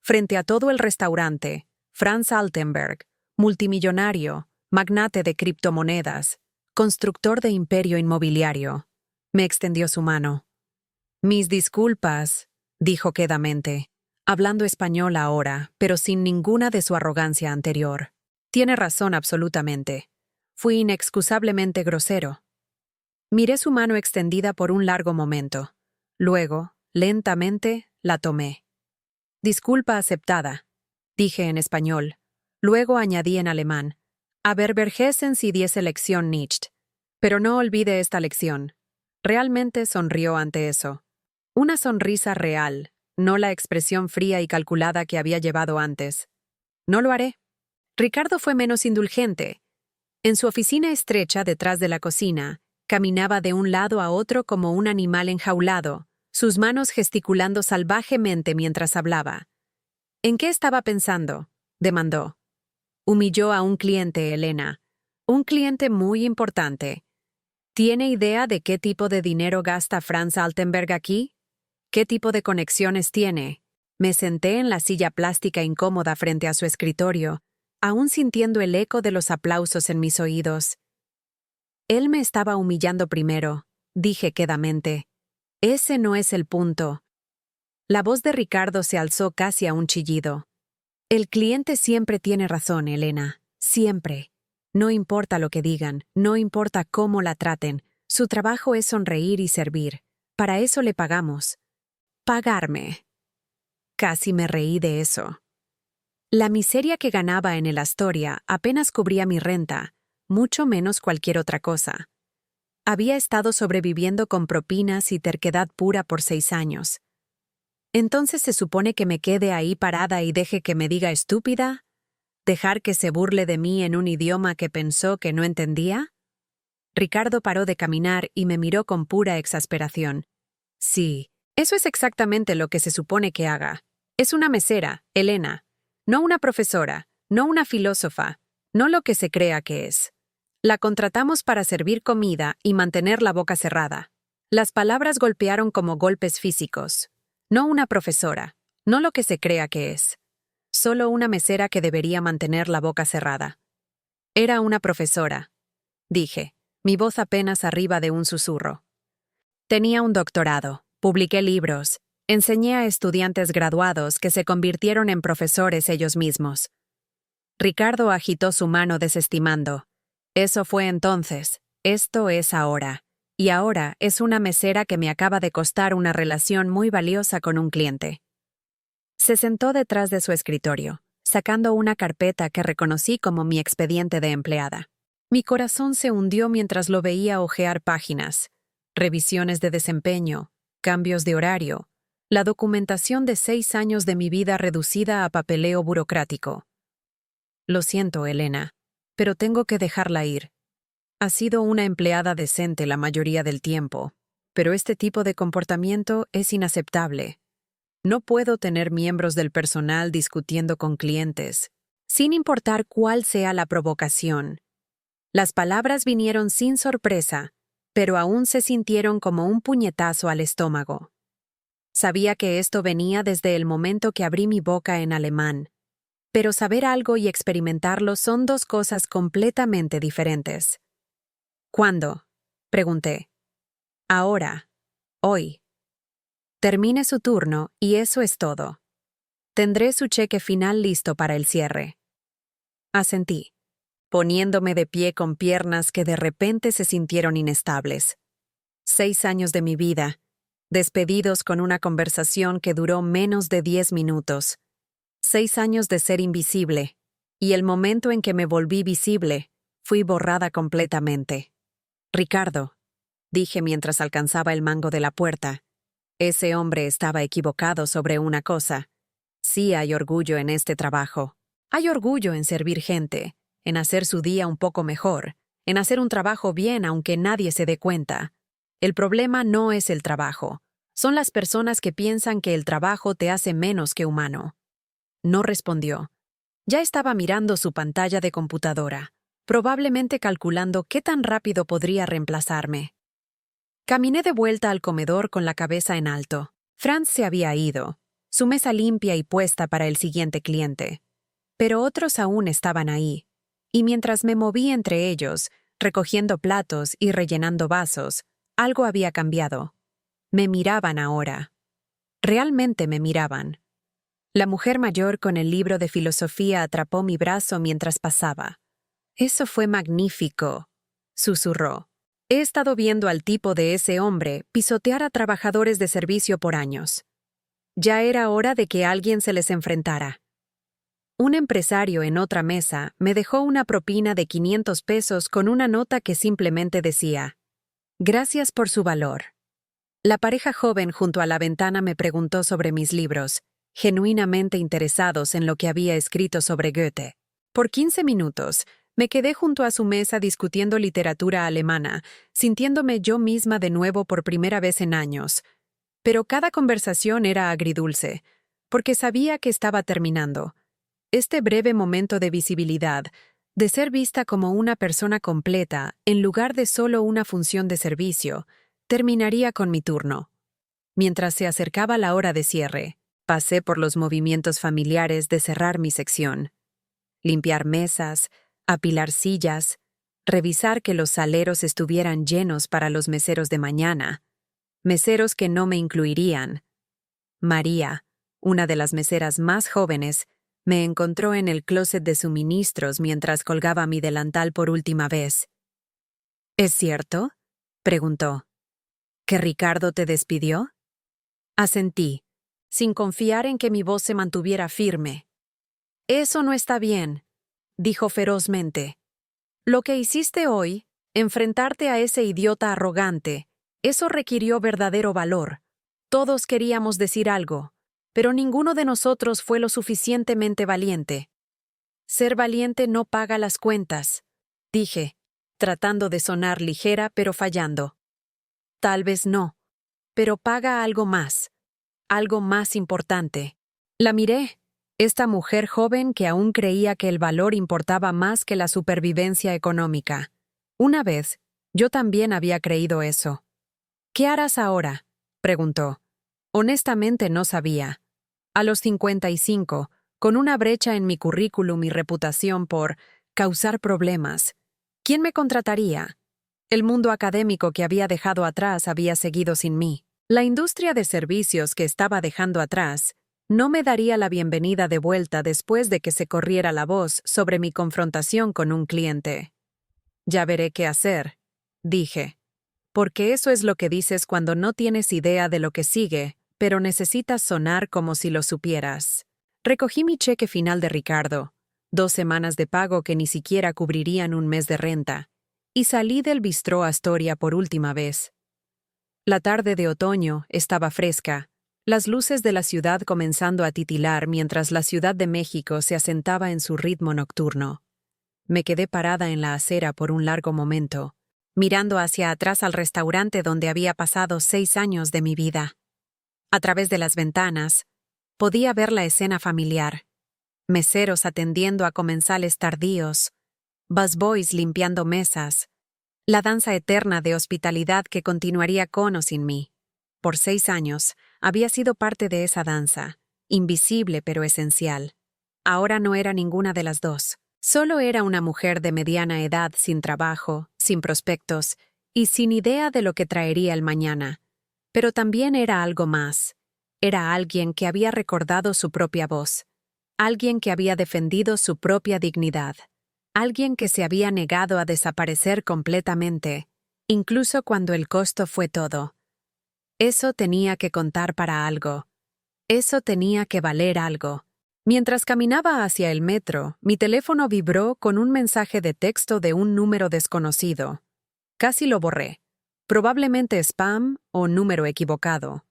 Frente a todo el restaurante, Franz Altenberg, multimillonario, magnate de criptomonedas, constructor de imperio inmobiliario, me extendió su mano. «Mis disculpas», dijo quedamente, hablando español ahora, pero sin ninguna de su arrogancia anterior. «Tiene razón absolutamente. Fui inexcusablemente grosero». Miré su mano extendida por un largo momento. Luego, lentamente, la tomé. «Disculpa aceptada», dije en español. Luego añadí en alemán. «Aber vergessen Sie diese Lektion nicht». Pero no olvide esta lección. Realmente sonrió ante eso. Una sonrisa real, no la expresión fría y calculada que había llevado antes. «No lo haré». Ricardo fue menos indulgente. En su oficina estrecha detrás de la cocina, caminaba de un lado a otro como un animal enjaulado, sus manos gesticulando salvajemente mientras hablaba. «¿En qué estaba pensando?», demandó. Humilló a un cliente, Elena. Un cliente muy importante. ¿Tiene idea de qué tipo de dinero gasta Franz Altenberg aquí? ¿Qué tipo de conexiones tiene? Me senté en la silla plástica incómoda frente a su escritorio, aún sintiendo el eco de los aplausos en mis oídos. Él me estaba humillando primero, dije quedamente. Ese no es el punto. La voz de Ricardo se alzó casi a un chillido. El cliente siempre tiene razón, Elena. Siempre. No importa lo que digan, no importa cómo la traten. Su trabajo es sonreír y servir. Para eso le pagamos. Pagarme. Casi me reí de eso. La miseria que ganaba en el Astoria apenas cubría mi renta, mucho menos cualquier otra cosa. Había estado sobreviviendo con propinas y terquedad pura por 6 años. ¿Entonces se supone que me quede ahí parada y deje que me diga estúpida? ¿Dejar que se burle de mí en un idioma que pensó que no entendía? Ricardo paró de caminar y me miró con pura exasperación. Sí, eso es exactamente lo que se supone que haga. Es una mesera, Elena. No una profesora, no una filósofa, no lo que se crea que es. La contratamos para servir comida y mantener la boca cerrada. Las palabras golpearon como golpes físicos. No una profesora, no lo que se crea que es. Solo una mesera que debería mantener la boca cerrada. Era una profesora, dije, mi voz apenas arriba de un susurro. Tenía un doctorado, publiqué libros, enseñé a estudiantes graduados que se convirtieron en profesores ellos mismos. Ricardo agitó su mano desestimando. Eso fue entonces, esto es ahora. Y ahora es una mesera que me acaba de costar una relación muy valiosa con un cliente. Se sentó detrás de su escritorio, sacando una carpeta que reconocí como mi expediente de empleada. Mi corazón se hundió mientras lo veía hojear páginas, revisiones de desempeño, cambios de horario, la documentación de 6 años de mi vida reducida a papeleo burocrático. Lo siento, Elena, pero tengo que dejarla ir. Ha sido una empleada decente la mayoría del tiempo, pero este tipo de comportamiento es inaceptable. No puedo tener miembros del personal discutiendo con clientes, sin importar cuál sea la provocación. Las palabras vinieron sin sorpresa, pero aún se sintieron como un puñetazo al estómago. Sabía que esto venía desde el momento que abrí mi boca en alemán, pero saber algo y experimentarlo son 2 cosas completamente diferentes. ¿Cuándo? Pregunté. Ahora. Hoy. Termine su turno y eso es todo. Tendré su cheque final listo para el cierre. Asentí, poniéndome de pie con piernas que de repente se sintieron inestables. 6 años de mi vida, despedidos con una conversación que duró menos de 10 minutos. 6 años de ser invisible, y el momento en que me volví visible, fui borrada completamente. Ricardo, dije mientras alcanzaba el mango de la puerta. Ese hombre estaba equivocado sobre una cosa. Sí hay orgullo en este trabajo. Hay orgullo en servir gente, en hacer su día un poco mejor, en hacer un trabajo bien aunque nadie se dé cuenta. El problema no es el trabajo. Son las personas que piensan que el trabajo te hace menos que humano. No respondió. Ya estaba mirando su pantalla de computadora, probablemente calculando qué tan rápido podría reemplazarme. Caminé de vuelta al comedor con la cabeza en alto. Franz se había ido, su mesa limpia y puesta para el siguiente cliente. Pero otros aún estaban ahí, y mientras me moví entre ellos, recogiendo platos y rellenando vasos, algo había cambiado. Me miraban ahora. Realmente me miraban. La mujer mayor con el libro de filosofía atrapó mi brazo mientras pasaba. «Eso fue magnífico», susurró. «He estado viendo al tipo de ese hombre pisotear a trabajadores de servicio por años. Ya era hora de que alguien se les enfrentara». Un empresario en otra mesa me dejó una propina de 500 pesos con una nota que simplemente decía: «Gracias por su valor». La pareja joven junto a la ventana me preguntó sobre mis libros, genuinamente interesados en lo que había escrito sobre Goethe. Por 15 minutos, me quedé junto a su mesa discutiendo literatura alemana, sintiéndome yo misma de nuevo por primera vez en años. Pero cada conversación era agridulce, porque sabía que estaba terminando. Este breve momento de visibilidad, de ser vista como una persona completa en lugar de solo una función de servicio, terminaría con mi turno. Mientras se acercaba la hora de cierre, pasé por los movimientos familiares de cerrar mi sección. Limpiar mesas, apilar sillas, revisar que los saleros estuvieran llenos para los meseros de mañana, meseros que no me incluirían. María, una de las meseras más jóvenes, me encontró en el closet de suministros mientras colgaba mi delantal por última vez. «¿Es cierto?», preguntó. «¿Que Ricardo te despidió?». Asentí, sin confiar en que mi voz se mantuviera firme. Eso no está bien, dijo ferozmente. Lo que hiciste hoy, enfrentarte a ese idiota arrogante, eso requirió verdadero valor. Todos queríamos decir algo, pero ninguno de nosotros fue lo suficientemente valiente. Ser valiente no paga las cuentas, dije, tratando de sonar ligera pero fallando. Tal vez no, pero paga algo más importante. La miré, esta mujer joven que aún creía que el valor importaba más que la supervivencia económica. Una vez, yo también había creído eso. ¿Qué harás ahora?, preguntó. Honestamente no sabía. A los 55, con una brecha en mi currículum y reputación por causar problemas, ¿quién me contrataría? El mundo académico que había dejado atrás había seguido sin mí. La industria de servicios que estaba dejando atrás no me daría la bienvenida de vuelta después de que se corriera la voz sobre mi confrontación con un cliente. Ya veré qué hacer, dije. Porque eso es lo que dices cuando no tienes idea de lo que sigue, pero necesitas sonar como si lo supieras. Recogí mi cheque final de Ricardo, 2 semanas de pago que ni siquiera cubrirían un mes de renta, y salí del bistró Astoria por última vez. La tarde de otoño estaba fresca, las luces de la ciudad comenzando a titilar mientras la Ciudad de México se asentaba en su ritmo nocturno. Me quedé parada en la acera por un largo momento, mirando hacia atrás al restaurante donde había pasado 6 años de mi vida. A través de las ventanas, podía ver la escena familiar. Meseros atendiendo a comensales tardíos, busboys limpiando mesas, la danza eterna de hospitalidad que continuaría con o sin mí. Por 6 años, había sido parte de esa danza, invisible pero esencial. Ahora no era ninguna de las dos. Solo era una mujer de mediana edad sin trabajo, sin prospectos y sin idea de lo que traería el mañana. Pero también era algo más. Era alguien que había recordado su propia voz, alguien que había defendido su propia dignidad, alguien que se había negado a desaparecer completamente, incluso cuando el costo fue todo. Eso tenía que contar para algo. Eso tenía que valer algo. Mientras caminaba hacia el metro, mi teléfono vibró con un mensaje de texto de un número desconocido. Casi lo borré. Probablemente spam o número equivocado.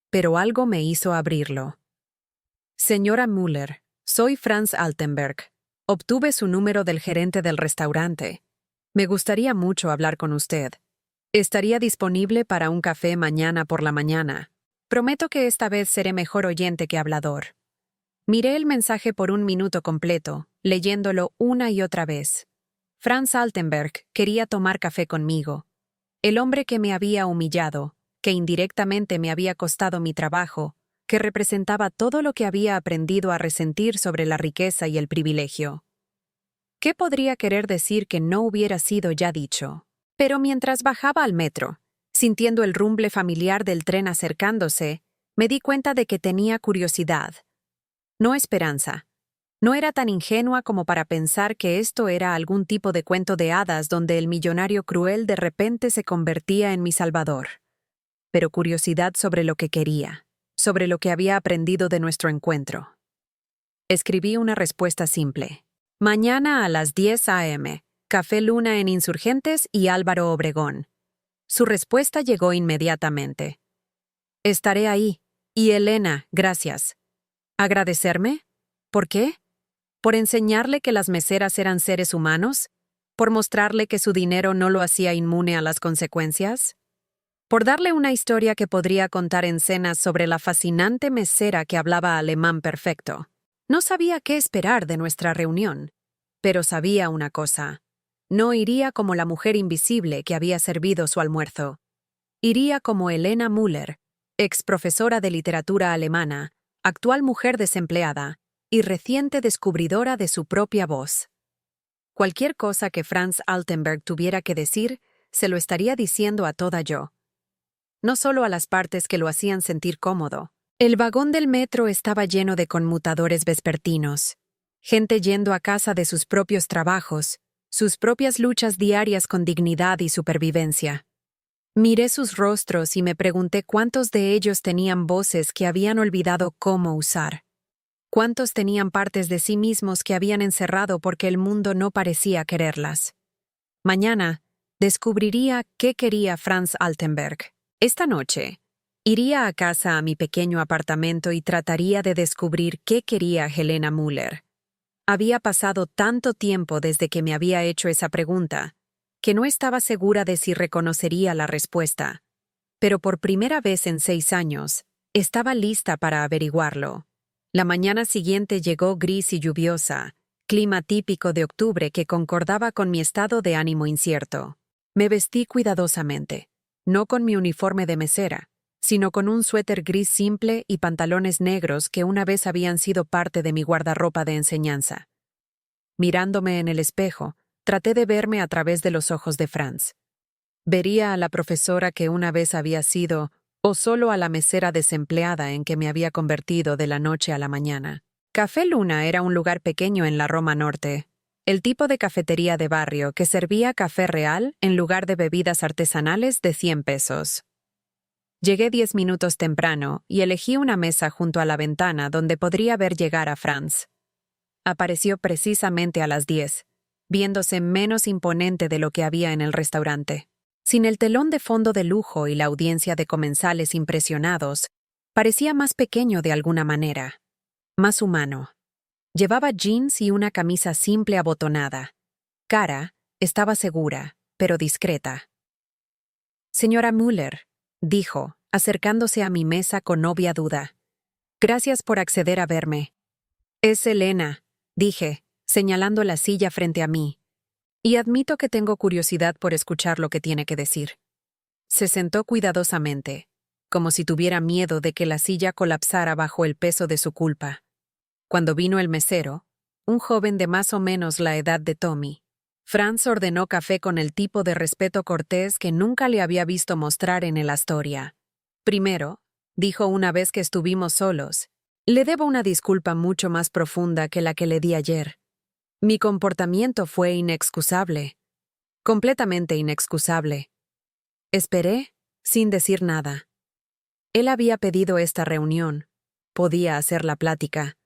Pero algo me hizo abrirlo. Señora Müller, soy Franz Altenberg. Obtuve su número del gerente del restaurante. Me gustaría mucho hablar con usted. Estaría disponible para un café mañana por la mañana. Prometo que esta vez seré mejor oyente que hablador. Miré el mensaje por un minuto completo, leyéndolo una y otra vez. Franz Altenberg quería tomar café conmigo. El hombre que me había humillado, que indirectamente me había costado mi trabajo, que representaba todo lo que había aprendido a resentir sobre la riqueza y el privilegio. ¿Qué podría querer decir que no hubiera sido ya dicho? Pero mientras bajaba al metro, sintiendo el rumble familiar del tren acercándose, me di cuenta de que tenía curiosidad. No esperanza. No era tan ingenua como para pensar que esto era algún tipo de cuento de hadas donde el millonario cruel de repente se convertía en mi salvador. Pero curiosidad sobre lo que quería, sobre lo que había aprendido de nuestro encuentro. Escribí una respuesta simple. Mañana a las 10 a.m., Café Luna en Insurgentes y Álvaro Obregón. Su respuesta llegó inmediatamente. Estaré ahí. Y Elena, gracias. ¿Agradecerme? ¿Por qué? ¿Por enseñarle que las meseras eran seres humanos? ¿Por mostrarle que su dinero no lo hacía inmune a las consecuencias? ¿Por darle una historia que podría contar en cenas sobre la fascinante mesera que hablaba alemán perfecto? No sabía qué esperar de nuestra reunión, pero sabía una cosa. No iría como la mujer invisible que había servido su almuerzo. Iría como Elena Müller, ex profesora de literatura alemana, actual mujer desempleada y reciente descubridora de su propia voz. Cualquier cosa que Franz Altenberg tuviera que decir, se lo estaría diciendo a toda yo. No solo a las partes que lo hacían sentir cómodo. El vagón del metro estaba lleno de conmutadores vespertinos, gente yendo a casa de sus propios trabajos, sus propias luchas diarias con dignidad y supervivencia. Miré sus rostros y me pregunté cuántos de ellos tenían voces que habían olvidado cómo usar. ¿Cuántos tenían partes de sí mismos que habían encerrado porque el mundo no parecía quererlas? Mañana, descubriría qué quería Franz Altenberg. Esta noche, iría a casa a mi pequeño apartamento y trataría de descubrir qué quería Helena Müller. Había pasado tanto tiempo desde que me había hecho esa pregunta, que no estaba segura de si reconocería la respuesta. Pero por primera vez en 6 años, estaba lista para averiguarlo. La mañana siguiente llegó gris y lluviosa, clima típico de octubre que concordaba con mi estado de ánimo incierto. Me vestí cuidadosamente, no con mi uniforme de mesera, sino con un suéter gris simple y pantalones negros que una vez habían sido parte de mi guardarropa de enseñanza. Mirándome en el espejo, traté de verme a través de los ojos de Franz. ¿Vería a la profesora que una vez había sido, o solo a la mesera desempleada en que me había convertido de la noche a la mañana? Café Luna era un lugar pequeño en la Roma Norte, el tipo de cafetería de barrio que servía café real en lugar de bebidas artesanales de 100 pesos. Llegué 10 minutos temprano y elegí una mesa junto a la ventana donde podría ver llegar a Franz. Apareció precisamente a las 10, viéndose menos imponente de lo que había en el restaurante. Sin el telón de fondo de lujo y la audiencia de comensales impresionados, parecía más pequeño de alguna manera, más humano. Llevaba jeans y una camisa simple abotonada. Cara, estaba segura, pero discreta. «Señora Müller», dijo, acercándose a mi mesa con obvia duda. «Gracias por acceder a verme». «Es Helena», dije, señalando la silla frente a mí. «Y admito que tengo curiosidad por escuchar lo que tiene que decir». Se sentó cuidadosamente, como si tuviera miedo de que la silla colapsara bajo el peso de su culpa. Cuando vino el mesero, un joven de más o menos la edad de Tommy, Franz ordenó café con el tipo de respeto cortés que nunca le había visto mostrar en el Astoria. «Primero», dijo una vez que estuvimos solos, «le debo una disculpa mucho más profunda que la que le di ayer. Mi comportamiento fue inexcusable, completamente inexcusable». Esperé, sin decir nada. Él había pedido esta reunión. Podía hacer la plática.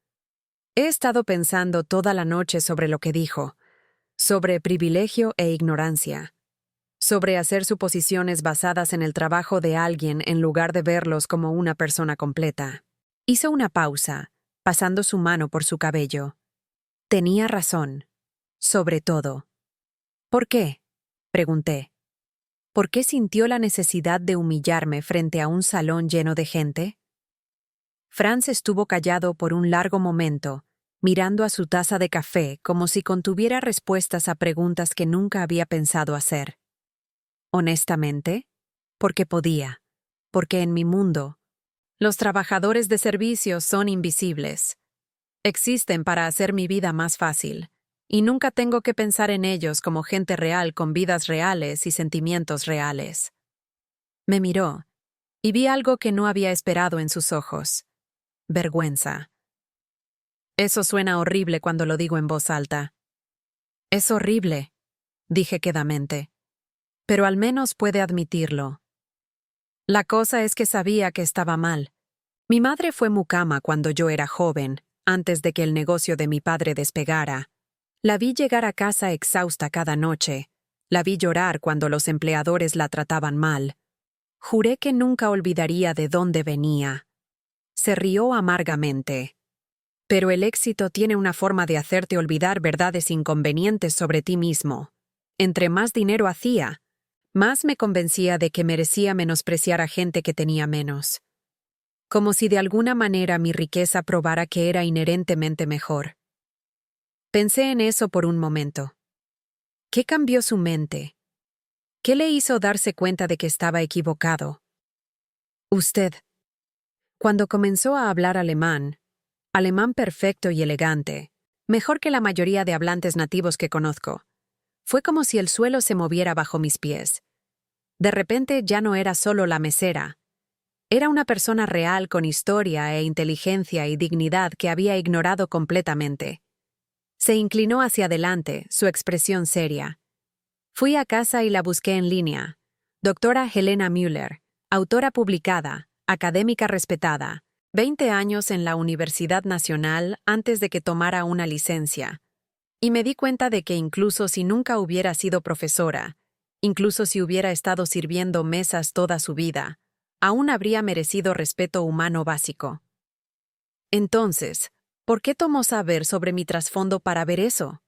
He estado pensando toda la noche sobre lo que dijo, sobre privilegio e ignorancia, sobre hacer suposiciones basadas en el trabajo de alguien en lugar de verlos como una persona completa. Hizo una pausa, pasando su mano por su cabello. Tenía razón, sobre todo. «¿Por qué?», pregunté. «¿Por qué sintió la necesidad de humillarme frente a un salón lleno de gente?» Franz estuvo callado por un largo momento, mirando a su taza de café como si contuviera respuestas a preguntas que nunca había pensado hacer. «Honestamente, porque podía, porque en mi mundo, los trabajadores de servicio son invisibles. Existen para hacer mi vida más fácil, y nunca tengo que pensar en ellos como gente real con vidas reales y sentimientos reales». Me miró, y vi algo que no había esperado en sus ojos. Vergüenza. «Eso suena horrible cuando lo digo en voz alta». «Es horrible», dije quedamente. «Pero al menos puede admitirlo». La cosa es que sabía que estaba mal. Mi madre fue mucama cuando yo era joven, antes de que el negocio de mi padre despegara. La vi llegar a casa exhausta cada noche. La vi llorar cuando los empleadores la trataban mal. Juré que nunca olvidaría de dónde venía. Se rió amargamente. «Pero el éxito tiene una forma de hacerte olvidar verdades inconvenientes sobre ti mismo. Entre más dinero hacía, más me convencía de que merecía menospreciar a gente que tenía menos. Como si de alguna manera mi riqueza probara que era inherentemente mejor». Pensé en eso por un momento. ¿Qué cambió su mente? ¿Qué le hizo darse cuenta de que estaba equivocado? «Usted». Cuando comenzó a hablar alemán perfecto y elegante, mejor que la mayoría de hablantes nativos que conozco, fue como si el suelo se moviera bajo mis pies. De repente ya no era solo la mesera. Era una persona real con historia e inteligencia y dignidad que había ignorado completamente. Se inclinó hacia adelante, su expresión seria. Fui a casa y la busqué en línea. Doctora Helena Müller, autora publicada, académica respetada, 20 años en la Universidad Nacional antes de que tomara una licencia. Y me di cuenta de que incluso si nunca hubiera sido profesora, incluso si hubiera estado sirviendo mesas toda su vida, aún habría merecido respeto humano básico. Entonces, ¿por qué tomó saber sobre mi trasfondo para ver eso?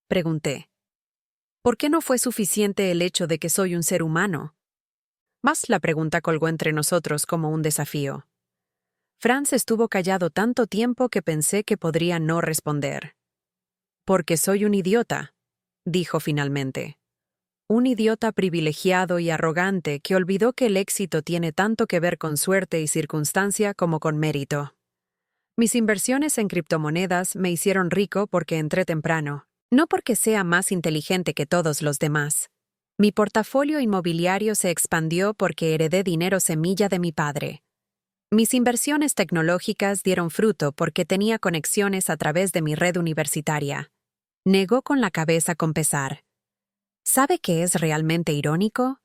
Pregunté. ¿Por qué no fue suficiente el hecho de que soy un ser humano? Más la pregunta colgó entre nosotros como un desafío. Franz estuvo callado tanto tiempo que pensé que podría no responder. Porque soy un idiota, dijo finalmente. Un idiota privilegiado y arrogante que olvidó que el éxito tiene tanto que ver con suerte y circunstancia como con mérito. Mis inversiones en criptomonedas me hicieron rico porque entré temprano, no porque sea más inteligente que todos los demás. Mi portafolio inmobiliario se expandió porque heredé dinero semilla de mi padre. Mis inversiones tecnológicas dieron fruto porque tenía conexiones a través de mi red universitaria. Negó con la cabeza con pesar. ¿Sabe qué es realmente irónico?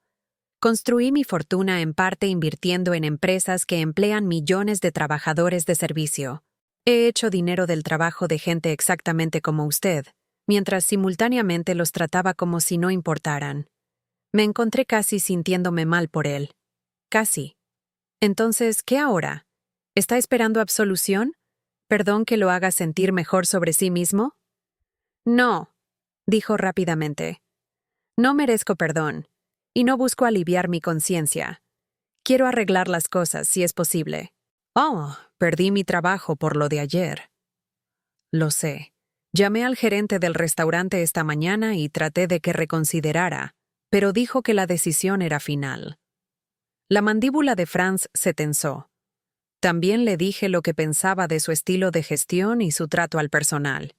Construí mi fortuna en parte invirtiendo en empresas que emplean millones de trabajadores de servicio. He hecho dinero del trabajo de gente exactamente como usted, mientras simultáneamente los trataba como si no importaran. Me encontré casi sintiéndome mal por él. Casi. Entonces, ¿qué ahora? ¿Está esperando absolución? ¿Perdón que lo haga sentir mejor sobre sí mismo? No, dijo rápidamente. No merezco perdón, y no busco aliviar mi conciencia. Quiero arreglar las cosas si es posible. Oh, perdí mi trabajo por lo de ayer. Lo sé. Llamé al gerente del restaurante esta mañana y traté de que reconsiderara, pero dijo que la decisión era final. La mandíbula de Franz se tensó. También le dije lo que pensaba de su estilo de gestión y su trato al personal.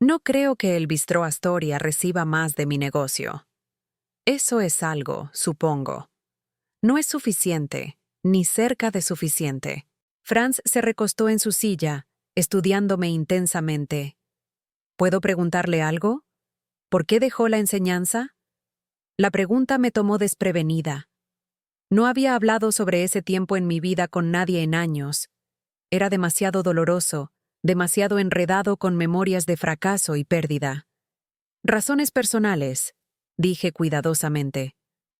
No creo que el Bistró Astoria reciba más de mi negocio. Eso es algo, supongo. No es suficiente, ni cerca de suficiente. Franz se recostó en su silla, estudiándome intensamente. ¿Puedo preguntarle algo? ¿Por qué dejó la enseñanza? La pregunta me tomó desprevenida. No había hablado sobre ese tiempo en mi vida con nadie en años. Era demasiado doloroso, demasiado enredado con memorias de fracaso y pérdida. Razones personales, dije cuidadosamente.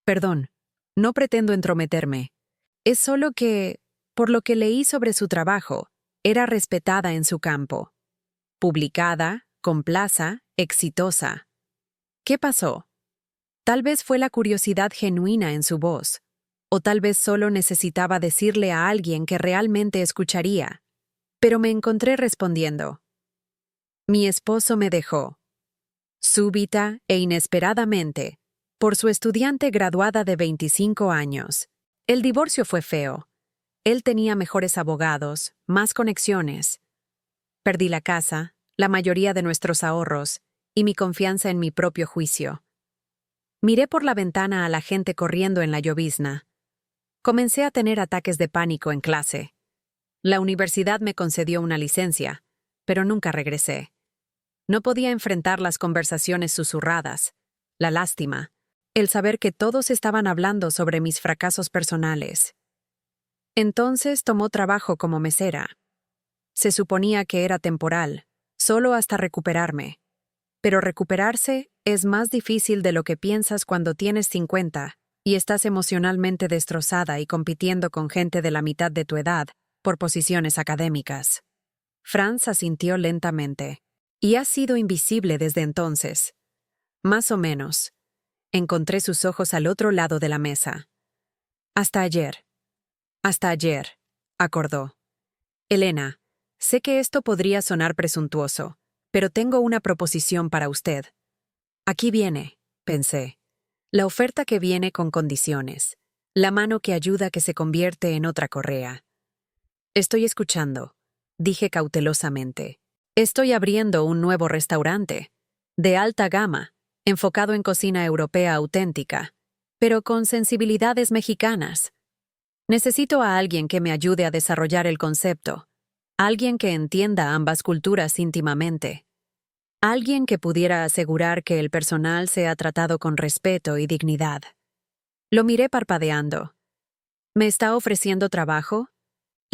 Perdón, no pretendo entrometerme. Es solo que, por lo que leí sobre su trabajo, era respetada en su campo. Publicada, con plaza, exitosa. ¿Qué pasó? Tal vez fue la curiosidad genuina en su voz, o tal vez solo necesitaba decirle a alguien que realmente escucharía. Pero me encontré respondiendo. Mi esposo me dejó. Súbita e inesperadamente, por su estudiante graduada de 25 años. El divorcio fue feo. Él tenía mejores abogados, más conexiones. Perdí la casa, la mayoría de nuestros ahorros, y mi confianza en mi propio juicio. Miré por la ventana a la gente corriendo en la llovizna. Comencé a tener ataques de pánico en clase. La universidad me concedió una licencia, pero nunca regresé. No podía enfrentar las conversaciones susurradas, la lástima, el saber que todos estaban hablando sobre mis fracasos personales. Entonces tomó trabajo como mesera. Se suponía que era temporal, solo hasta recuperarme. Pero recuperarse es más difícil de lo que piensas cuando tienes 50 y estás emocionalmente destrozada y compitiendo con gente de la mitad de tu edad por posiciones académicas. Franz asintió lentamente. Y ha sido invisible desde entonces. Más o menos. Encontré sus ojos al otro lado de la mesa. Hasta ayer, acordó. Elena, sé que esto podría sonar presuntuoso, pero tengo una proposición para usted. Aquí viene, pensé. La oferta que viene con condiciones. La mano que ayuda que se convierte en otra correa. Estoy escuchando, dije cautelosamente. Estoy abriendo un nuevo restaurante, de alta gama, enfocado en cocina europea auténtica, pero con sensibilidades mexicanas. Necesito a alguien que me ayude a desarrollar el concepto, alguien que entienda ambas culturas íntimamente, alguien que pudiera asegurar que el personal sea tratado con respeto y dignidad. Lo miré parpadeando. ¿Me está ofreciendo trabajo?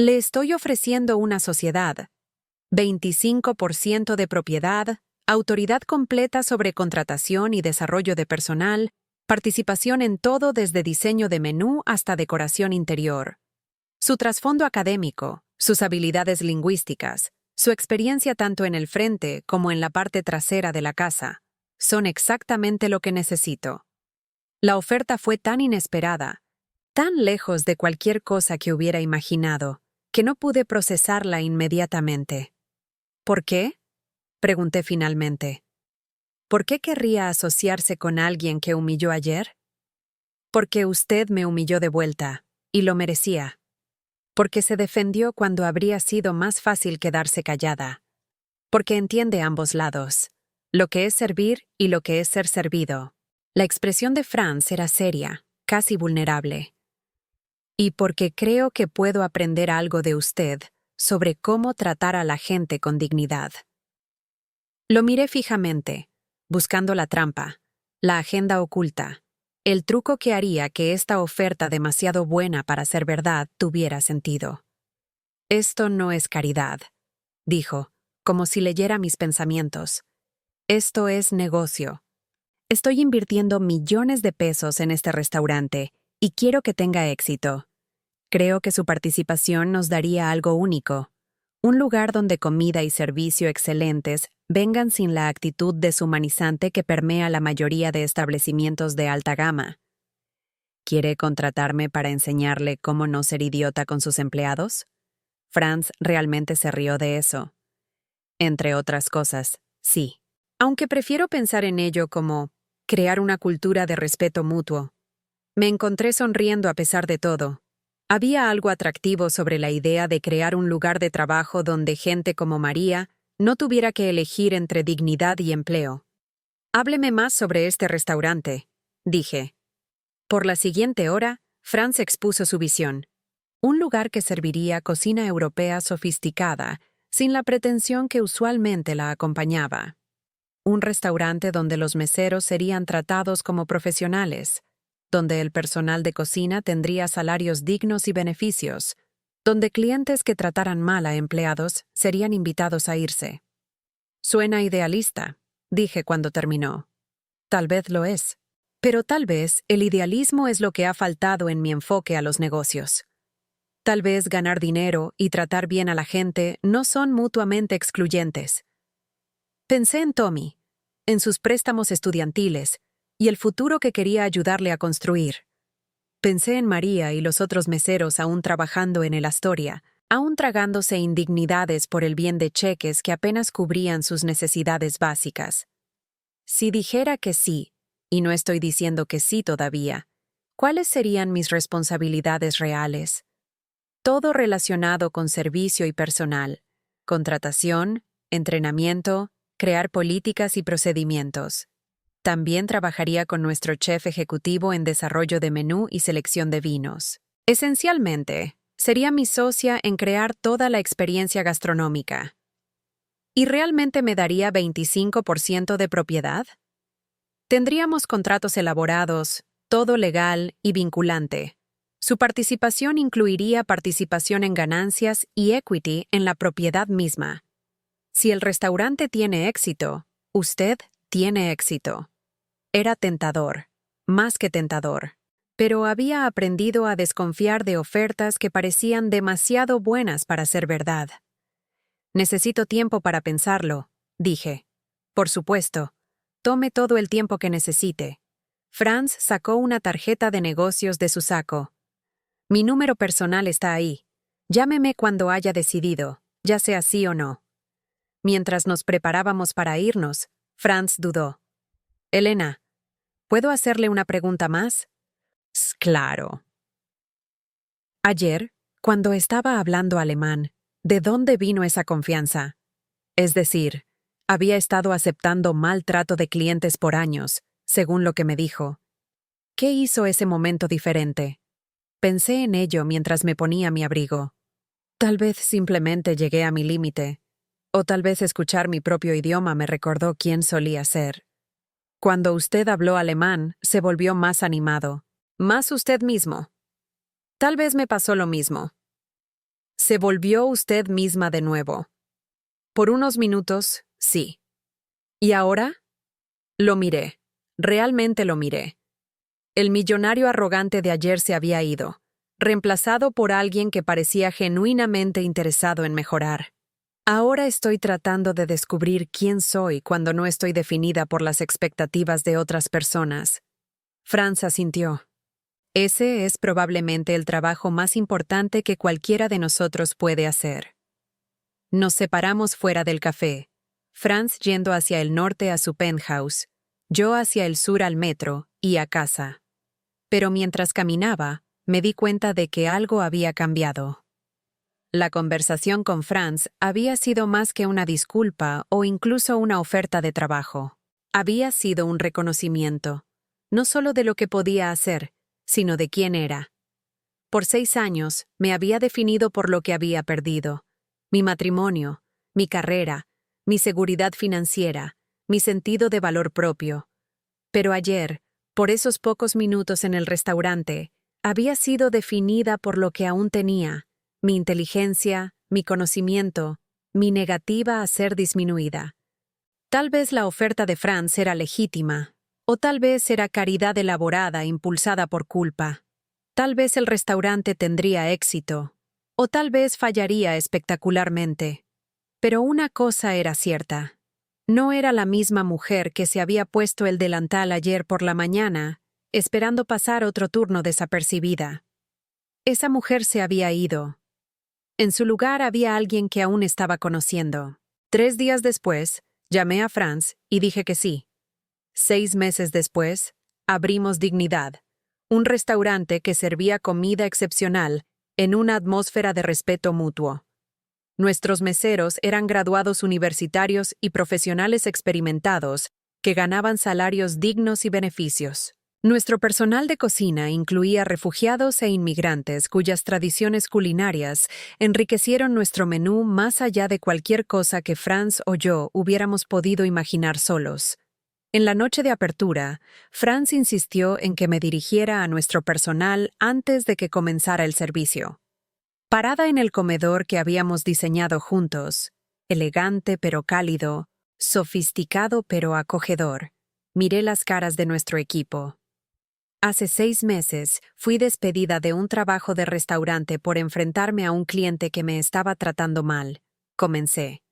Le estoy ofreciendo una sociedad, 25% de propiedad, autoridad completa sobre contratación y desarrollo de personal, participación en todo desde diseño de menú hasta decoración interior. Su trasfondo académico, sus habilidades lingüísticas, su experiencia tanto en el frente como en la parte trasera de la casa, son exactamente lo que necesito. La oferta fue tan inesperada, tan lejos de cualquier cosa que hubiera imaginado, que no pude procesarla inmediatamente. ¿Por qué? Pregunté finalmente. ¿Por qué querría asociarse con alguien que humilló ayer? Porque usted me humilló de vuelta, y lo merecía. Porque se defendió cuando habría sido más fácil quedarse callada. Porque entiende ambos lados, lo que es servir y lo que es ser servido. La expresión de Franz era seria, casi vulnerable. Y porque creo que puedo aprender algo de usted sobre cómo tratar a la gente con dignidad. Lo miré fijamente, buscando la trampa, la agenda oculta, el truco que haría que esta oferta demasiado buena para ser verdad tuviera sentido. Esto no es caridad, dijo, como si leyera mis pensamientos. Esto es negocio. Estoy invirtiendo millones de pesos en este restaurante y quiero que tenga éxito. Creo que su participación nos daría algo único. Un lugar donde comida y servicio excelentes vengan sin la actitud deshumanizante que permea la mayoría de establecimientos de alta gama. ¿Quiere contratarme para enseñarle cómo no ser idiota con sus empleados? Franz realmente se rió de eso. Entre otras cosas, sí. Aunque prefiero pensar en ello como crear una cultura de respeto mutuo. Me encontré sonriendo a pesar de todo. Había algo atractivo sobre la idea de crear un lugar de trabajo donde gente como María no tuviera que elegir entre dignidad y empleo. Hábleme más sobre este restaurante, dije. Por la siguiente hora, Franz expuso su visión. Un lugar que serviría cocina europea sofisticada, sin la pretensión que usualmente la acompañaba. Un restaurante donde los meseros serían tratados como profesionales, donde el personal de cocina tendría salarios dignos y beneficios, donde clientes que trataran mal a empleados serían invitados a irse. Suena idealista, dije cuando terminó. Tal vez lo es. Pero tal vez el idealismo es lo que ha faltado en mi enfoque a los negocios. Tal vez ganar dinero y tratar bien a la gente no son mutuamente excluyentes. Pensé en Tommy, en sus préstamos estudiantiles, y el futuro que quería ayudarle a construir. Pensé en María y los otros meseros aún trabajando en el Astoria, aún tragándose indignidades por el bien de cheques que apenas cubrían sus necesidades básicas. Si dijera que sí, y no estoy diciendo que sí todavía, ¿cuáles serían mis responsabilidades reales? Todo relacionado con servicio y personal, contratación, entrenamiento, crear políticas y procedimientos. También trabajaría con nuestro chef ejecutivo en desarrollo de menú y selección de vinos. Esencialmente, sería mi socia en crear toda la experiencia gastronómica. ¿Y realmente me daría 25% de propiedad? Tendríamos contratos elaborados, todo legal y vinculante. Su participación incluiría participación en ganancias y equity en la propiedad misma. Si el restaurante tiene éxito, usted tiene éxito. Era tentador, más que tentador, pero había aprendido a desconfiar de ofertas que parecían demasiado buenas para ser verdad. Necesito tiempo para pensarlo, dije. Por supuesto, tome todo el tiempo que necesite. Franz sacó una tarjeta de negocios de su saco. Mi número personal está ahí. Llámeme cuando haya decidido, ya sea sí o no. Mientras nos preparábamos para irnos, Franz dudó. Elena, ¿puedo hacerle una pregunta más? Claro. Ayer, cuando estaba hablando alemán, ¿de dónde vino esa confianza? Es decir, había estado aceptando mal trato de clientes por años, según lo que me dijo. ¿Qué hizo ese momento diferente? Pensé en ello mientras me ponía mi abrigo. Tal vez simplemente llegué a mi límite, o tal vez escuchar mi propio idioma me recordó quién solía ser. Cuando usted habló alemán, se volvió más animado, más usted mismo. Tal vez me pasó lo mismo. Se volvió usted misma de nuevo. Por unos minutos, sí. ¿Y ahora? Lo miré. Realmente lo miré. El millonario arrogante de ayer se había ido, reemplazado por alguien que parecía genuinamente interesado en mejorar. Ahora estoy tratando de descubrir quién soy cuando no estoy definida por las expectativas de otras personas. Franz asintió. Ese es probablemente el trabajo más importante que cualquiera de nosotros puede hacer. Nos separamos fuera del café, Franz yendo hacia el norte a su penthouse, yo hacia el sur al metro y a casa. Pero mientras caminaba, me di cuenta de que algo había cambiado. La conversación con Franz había sido más que una disculpa o incluso una oferta de trabajo. Había sido un reconocimiento, no solo de lo que podía hacer, sino de quién era. Por 6 años me había definido por lo que había perdido: mi matrimonio, mi carrera, mi seguridad financiera, mi sentido de valor propio. Pero ayer, por esos pocos minutos en el restaurante, había sido definida por lo que aún tenía: mi inteligencia, mi conocimiento, mi negativa a ser disminuida. Tal vez la oferta de Franz era legítima, o tal vez era caridad elaborada impulsada por culpa. Tal vez el restaurante tendría éxito, o tal vez fallaría espectacularmente. Pero una cosa era cierta. No era la misma mujer que se había puesto el delantal ayer por la mañana, esperando pasar otro turno desapercibida. Esa mujer se había ido. En su lugar había alguien que aún estaba conociendo. 3 días después, llamé a Franz y dije que sí. 6 meses después, abrimos Dignidad, un restaurante que servía comida excepcional en una atmósfera de respeto mutuo. Nuestros meseros eran graduados universitarios y profesionales experimentados que ganaban salarios dignos y beneficios. Nuestro personal de cocina incluía refugiados e inmigrantes cuyas tradiciones culinarias enriquecieron nuestro menú más allá de cualquier cosa que Franz o yo hubiéramos podido imaginar solos. En la noche de apertura, Franz insistió en que me dirigiera a nuestro personal antes de que comenzara el servicio. Parada en el comedor que habíamos diseñado juntos, elegante pero cálido, sofisticado pero acogedor, miré las caras de nuestro equipo. Hace 6 meses fui despedida de un trabajo de restaurante por enfrentarme a un cliente que me estaba tratando mal. Comencé.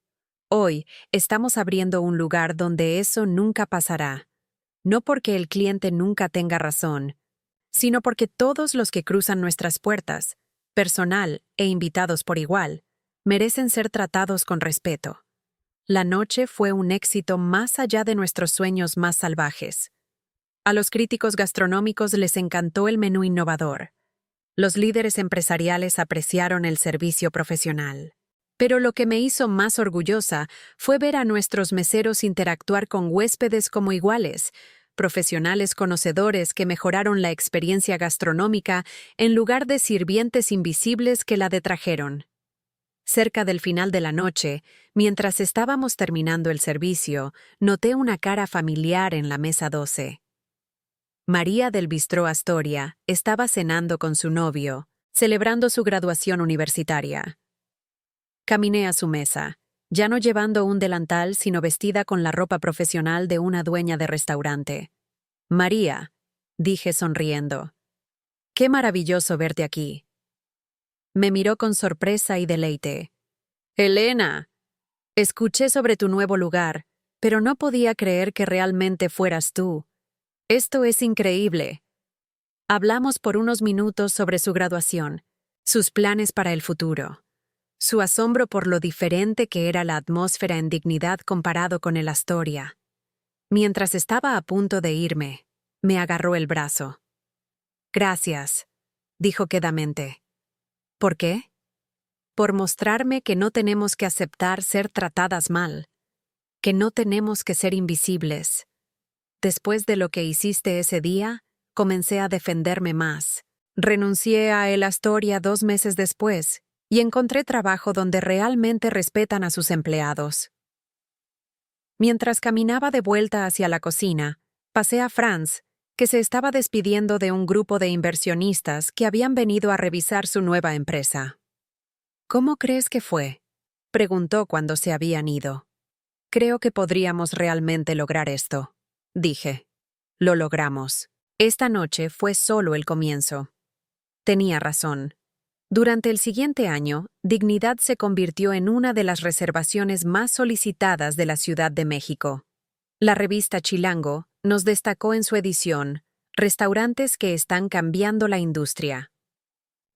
Hoy estamos abriendo un lugar donde eso nunca pasará. No porque el cliente nunca tenga razón, sino porque todos los que cruzan nuestras puertas, personal e invitados por igual, merecen ser tratados con respeto. La noche fue un éxito más allá de nuestros sueños más salvajes. A los críticos gastronómicos les encantó el menú innovador. Los líderes empresariales apreciaron el servicio profesional. Pero lo que me hizo más orgullosa fue ver a nuestros meseros interactuar con huéspedes como iguales, profesionales conocedores que mejoraron la experiencia gastronómica en lugar de sirvientes invisibles que la detrajeron. Cerca del final de la noche, mientras estábamos terminando el servicio, noté una cara familiar en la mesa 12. María del Bistró Astoria estaba cenando con su novio, celebrando su graduación universitaria. Caminé a su mesa, ya no llevando un delantal sino vestida con la ropa profesional de una dueña de restaurante. «María», dije sonriendo, «qué maravilloso verte aquí». Me miró con sorpresa y deleite. «Elena, escuché sobre tu nuevo lugar, pero no podía creer que realmente fueras tú. Esto es increíble». Hablamos por unos minutos sobre su graduación, sus planes para el futuro, su asombro por lo diferente que era la atmósfera en Dignidad comparado con el Astoria. Mientras estaba a punto de irme, me agarró el brazo. «Gracias», dijo quedamente. «¿Por qué?» «Por mostrarme que no tenemos que aceptar ser tratadas mal, que no tenemos que ser invisibles. Después de lo que hiciste ese día, comencé a defenderme más. Renuncié a El Astoria 2 meses después y encontré trabajo donde realmente respetan a sus empleados». Mientras caminaba de vuelta hacia la cocina, pasé a Franz, que se estaba despidiendo de un grupo de inversionistas que habían venido a revisar su nueva empresa. ¿Cómo crees que fue? Preguntó cuando se habían ido. Creo que podríamos realmente lograr esto, dije. Lo logramos. Esta noche fue solo el comienzo. Tenía razón. Durante el siguiente año, Dignidad se convirtió en una de las reservaciones más solicitadas de la Ciudad de México. La revista Chilango nos destacó en su edición Restaurantes que están cambiando la industria.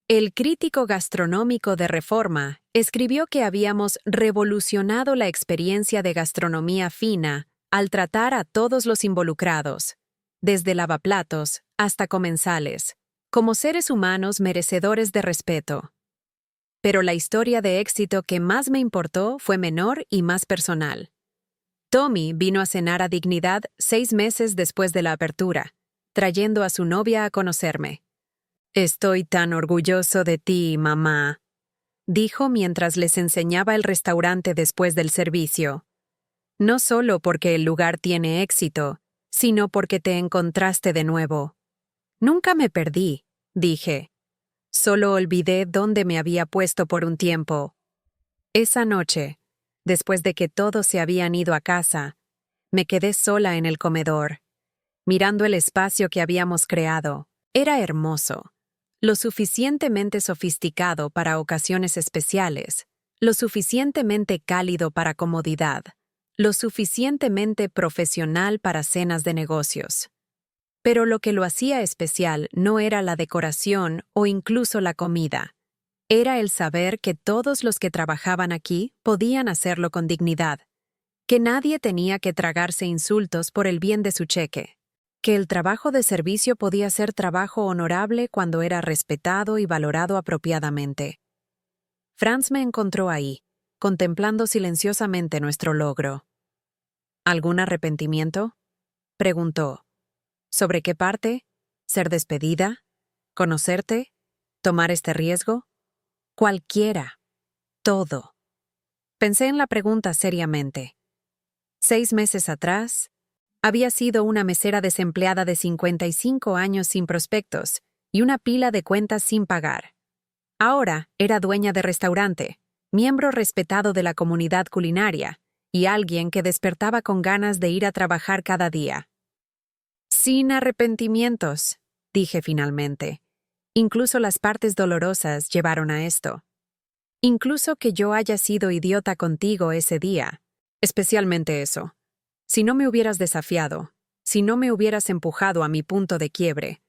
El crítico gastronómico de Reforma escribió que habíamos revolucionado la experiencia de gastronomía fina al tratar a todos los involucrados, desde lavaplatos hasta comensales, como seres humanos merecedores de respeto. Pero la historia de éxito que más me importó fue menor y más personal. Tommy vino a cenar a Dignidad 6 meses después de la apertura, trayendo a su novia a conocerme. «Estoy tan orgulloso de ti, mamá», dijo mientras les enseñaba el restaurante después del servicio. «No solo porque el lugar tiene éxito, sino porque te encontraste de nuevo». «Nunca me perdí», dije. Solo olvidé dónde me había puesto por un tiempo. Esa noche, después de que todos se habían ido a casa, me quedé sola en el comedor, mirando el espacio que habíamos creado. Era hermoso, lo suficientemente sofisticado para ocasiones especiales, lo suficientemente cálido para comodidad, lo suficientemente profesional para cenas de negocios. Pero lo que lo hacía especial no era la decoración o incluso la comida. Era el saber que todos los que trabajaban aquí podían hacerlo con dignidad, que nadie tenía que tragarse insultos por el bien de su cheque, que el trabajo de servicio podía ser trabajo honorable cuando era respetado y valorado apropiadamente. Franz me encontró ahí, contemplando silenciosamente nuestro logro. ¿Algún arrepentimiento?, preguntó. ¿Sobre qué parte? ¿Ser despedida? ¿Conocerte? ¿Tomar este riesgo? Cualquiera. Todo. Pensé en la pregunta seriamente. 6 meses atrás, había sido una mesera desempleada de 55 años sin prospectos y una pila de cuentas sin pagar. Ahora era dueña de restaurante, miembro respetado de la comunidad culinaria y alguien que despertaba con ganas de ir a trabajar cada día. Sin arrepentimientos, dije finalmente. Incluso las partes dolorosas llevaron a esto. Incluso que yo haya sido idiota contigo ese día. Especialmente eso. Si no me hubieras desafiado, si no me hubieras empujado a mi punto de quiebre,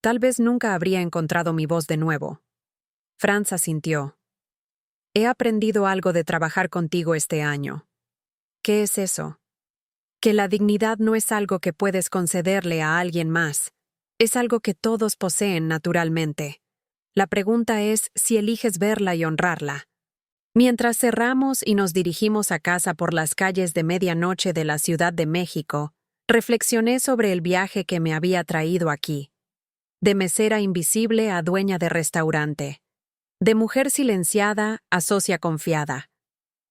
tal vez nunca habría encontrado mi voz de nuevo. Franz asintió. He aprendido algo de trabajar contigo este año. ¿Qué es eso? Que la dignidad no es algo que puedes concederle a alguien más. Es algo que todos poseen naturalmente. La pregunta es si eliges verla y honrarla. Mientras cerramos y nos dirigimos a casa por las calles de medianoche de la Ciudad de México, reflexioné sobre el viaje que me había traído aquí. De mesera invisible a dueña de restaurante. De mujer silenciada a socia confiada.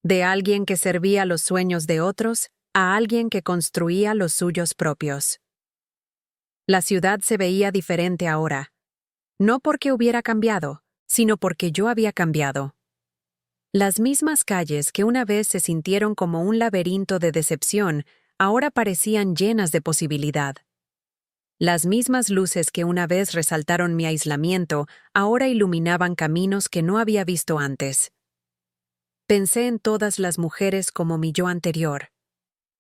De alguien que servía los sueños de otros a alguien que construía los suyos propios. La ciudad se veía diferente ahora. No porque hubiera cambiado, sino porque yo había cambiado. Las mismas calles que una vez se sintieron como un laberinto de decepción, ahora parecían llenas de posibilidad. Las mismas luces que una vez resaltaron mi aislamiento, ahora iluminaban caminos que no había visto antes. Pensé en todas las mujeres como mi yo anterior.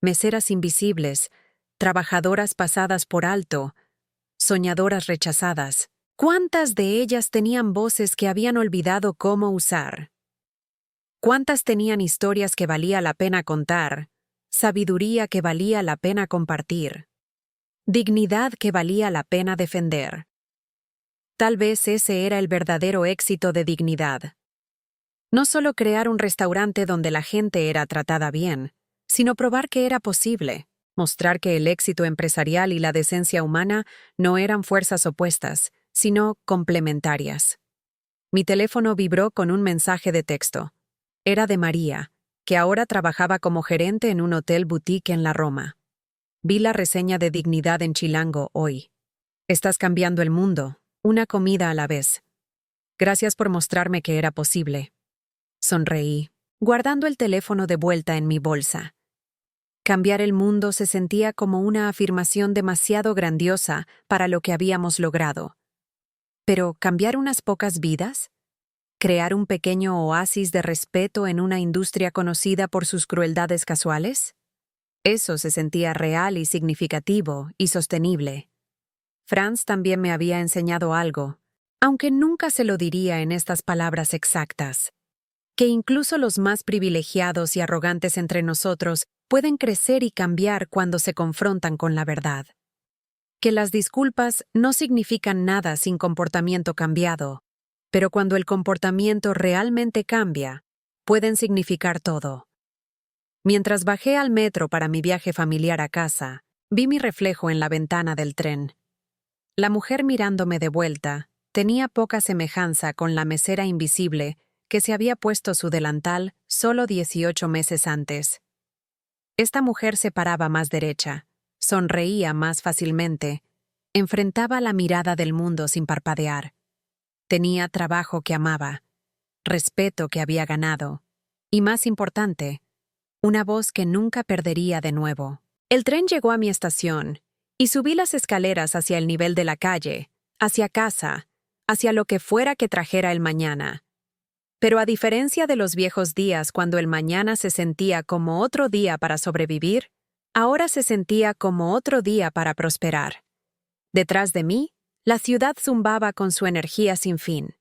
Meseras invisibles, trabajadoras pasadas por alto, soñadoras rechazadas. ¿Cuántas de ellas tenían voces que habían olvidado cómo usar? ¿Cuántas tenían historias que valía la pena contar, sabiduría que valía la pena compartir, dignidad que valía la pena defender? Tal vez ese era el verdadero éxito de dignidad. No solo crear un restaurante donde la gente era tratada bien, sino probar que era posible, mostrar que el éxito empresarial y la decencia humana no eran fuerzas opuestas, sino complementarias. Mi teléfono vibró con un mensaje de texto. Era de María, que ahora trabajaba como gerente en un hotel boutique en la Roma. Vi la reseña de dignidad en Chilango hoy. Estás cambiando el mundo, una comida a la vez. Gracias por mostrarme que era posible. sonreí, guardando el teléfono de vuelta en mi bolsa. Cambiar el mundo se sentía como una afirmación demasiado grandiosa para lo que habíamos logrado. Pero, ¿cambiar unas pocas vidas? ¿Crear un pequeño oasis de respeto en una industria conocida por sus crueldades casuales? Eso se sentía real y significativo y sostenible. Franz también me había enseñado algo, aunque nunca se lo diría en estas palabras exactas, que incluso los más privilegiados y arrogantes entre nosotros pueden crecer y cambiar cuando se confrontan con la verdad. Que las disculpas no significan nada sin comportamiento cambiado, pero cuando el comportamiento realmente cambia, pueden significar todo. Mientras bajé al metro para mi viaje familiar a casa, vi mi reflejo en la ventana del tren. La mujer mirándome de vuelta tenía poca semejanza con la mesera invisible que se había puesto su delantal solo 18 meses antes. Esta mujer se paraba más derecha, sonreía más fácilmente, enfrentaba la mirada del mundo sin parpadear. Tenía trabajo que amaba, respeto que había ganado, y más importante, una voz que nunca perdería de nuevo. El tren llegó a mi estación, y subí las escaleras hacia el nivel de la calle, hacia casa, hacia lo que fuera que trajera el mañana. Pero a diferencia de los viejos días cuando el mañana se sentía como otro día para sobrevivir, ahora se sentía como otro día para prosperar. Detrás de mí, la ciudad zumbaba con su energía sin fin.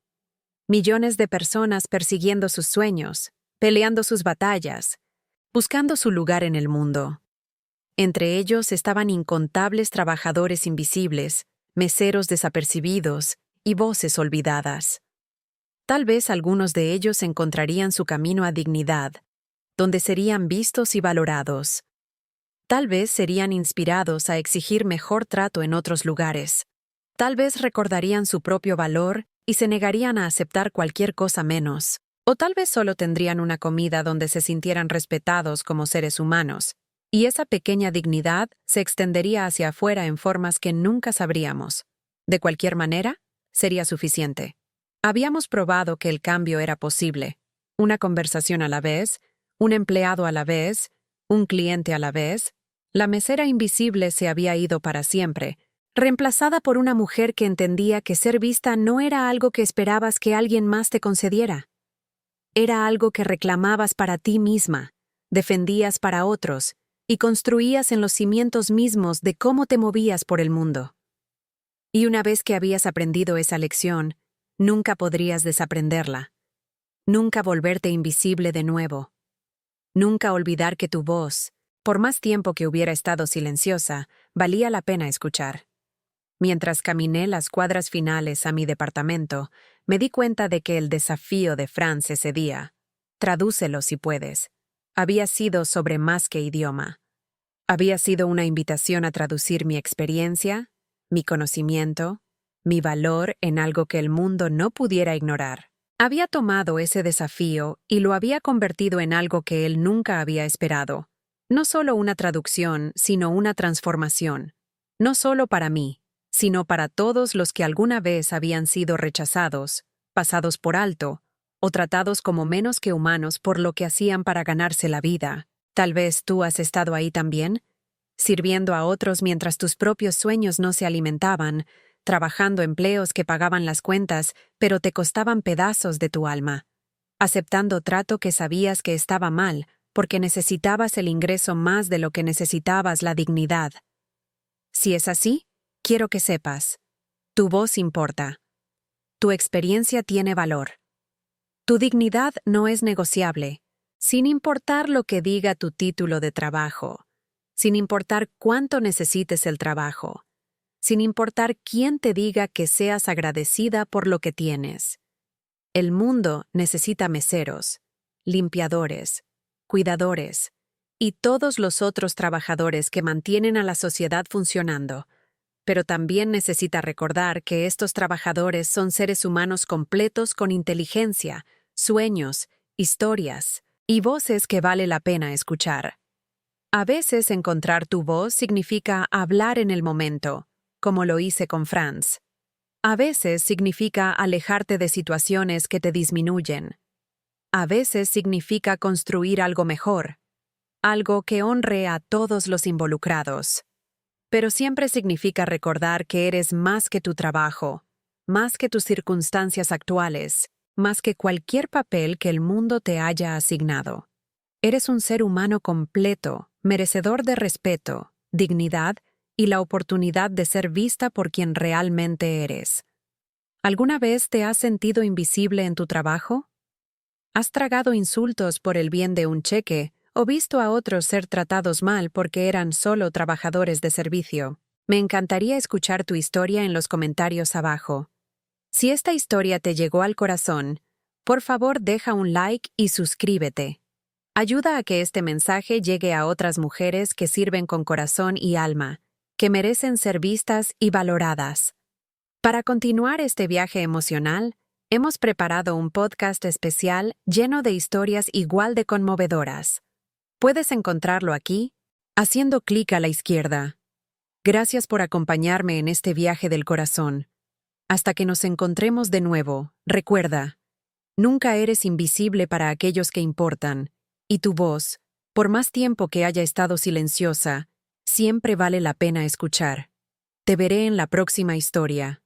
Millones de personas persiguiendo sus sueños, peleando sus batallas, buscando su lugar en el mundo. Entre ellos estaban incontables trabajadores invisibles, meseros desapercibidos y voces olvidadas. Tal vez algunos de ellos encontrarían su camino a dignidad, donde serían vistos y valorados. Tal vez serían inspirados a exigir mejor trato en otros lugares. Tal vez recordarían su propio valor y se negarían a aceptar cualquier cosa menos. O tal vez solo tendrían una comida donde se sintieran respetados como seres humanos, y esa pequeña dignidad se extendería hacia afuera en formas que nunca sabríamos. De cualquier manera, sería suficiente. Habíamos probado que el cambio era posible. Una conversación a la vez, un empleado a la vez, un cliente a la vez. La mesera invisible se había ido para siempre, reemplazada por una mujer que entendía que ser vista no era algo que esperabas que alguien más te concediera. Era algo que reclamabas para ti misma, defendías para otros y construías en los cimientos mismos de cómo te movías por el mundo. Y una vez que habías aprendido esa lección, nunca podrías desaprenderla. Nunca volverte invisible de nuevo. Nunca olvidar que tu voz, por más tiempo que hubiera estado silenciosa, valía la pena escuchar. Mientras caminé las cuadras finales a mi departamento, me di cuenta de que el desafío de Franz ese día, tradúcelo si puedes, había sido sobre más que idioma. Había sido una invitación a traducir mi experiencia, mi conocimiento, mi valor en algo que el mundo no pudiera ignorar. Había tomado ese desafío y lo había convertido en algo que él nunca había esperado. No solo una traducción, sino una transformación. No solo para mí, sino para todos los que alguna vez habían sido rechazados, pasados por alto, o tratados como menos que humanos por lo que hacían para ganarse la vida. Tal vez tú has estado ahí también, sirviendo a otros mientras tus propios sueños no se alimentaban, trabajando empleos que pagaban las cuentas, pero te costaban pedazos de tu alma, aceptando trato que sabías que estaba mal, porque necesitabas el ingreso más de lo que necesitabas la dignidad. Si es así, quiero que sepas, tu voz importa. Tu experiencia tiene valor. Tu dignidad no es negociable, sin importar lo que diga tu título de trabajo, sin importar cuánto necesites el trabajo, sin importar quién te diga que seas agradecida por lo que tienes. El mundo necesita meseros, limpiadores, cuidadores y todos los otros trabajadores que mantienen a la sociedad funcionando, pero también necesita recordar que estos trabajadores son seres humanos completos con inteligencia, sueños, historias y voces que vale la pena escuchar. A veces encontrar tu voz significa hablar en el momento, como lo hice con Franz. A veces significa alejarte de situaciones que te disminuyen. a veces significa construir algo mejor, algo que honre a todos los involucrados. Pero siempre significa recordar que eres más que tu trabajo, más que tus circunstancias actuales, más que cualquier papel que el mundo te haya asignado. Eres un ser humano completo, merecedor de respeto, dignidad y la oportunidad de ser vista por quien realmente eres. ¿Alguna vez te has sentido invisible en tu trabajo? ¿Has tragado insultos por el bien de un cheque o visto a otros ser tratados mal porque eran solo trabajadores de servicio? Me encantaría escuchar tu historia en los comentarios abajo. Si esta historia te llegó al corazón, por favor deja un like y suscríbete. Ayuda a que este mensaje llegue a otras mujeres que sirven con corazón y alma, que merecen ser vistas y valoradas. Para continuar este viaje emocional, hemos preparado un podcast especial lleno de historias igual de conmovedoras. Puedes encontrarlo aquí, haciendo clic a la izquierda. Gracias por acompañarme en este viaje del corazón. Hasta que nos encontremos de nuevo, recuerda, nunca eres invisible para aquellos que importan, y tu voz, por más tiempo que haya estado silenciosa, siempre vale la pena escuchar. Te veré en la próxima historia.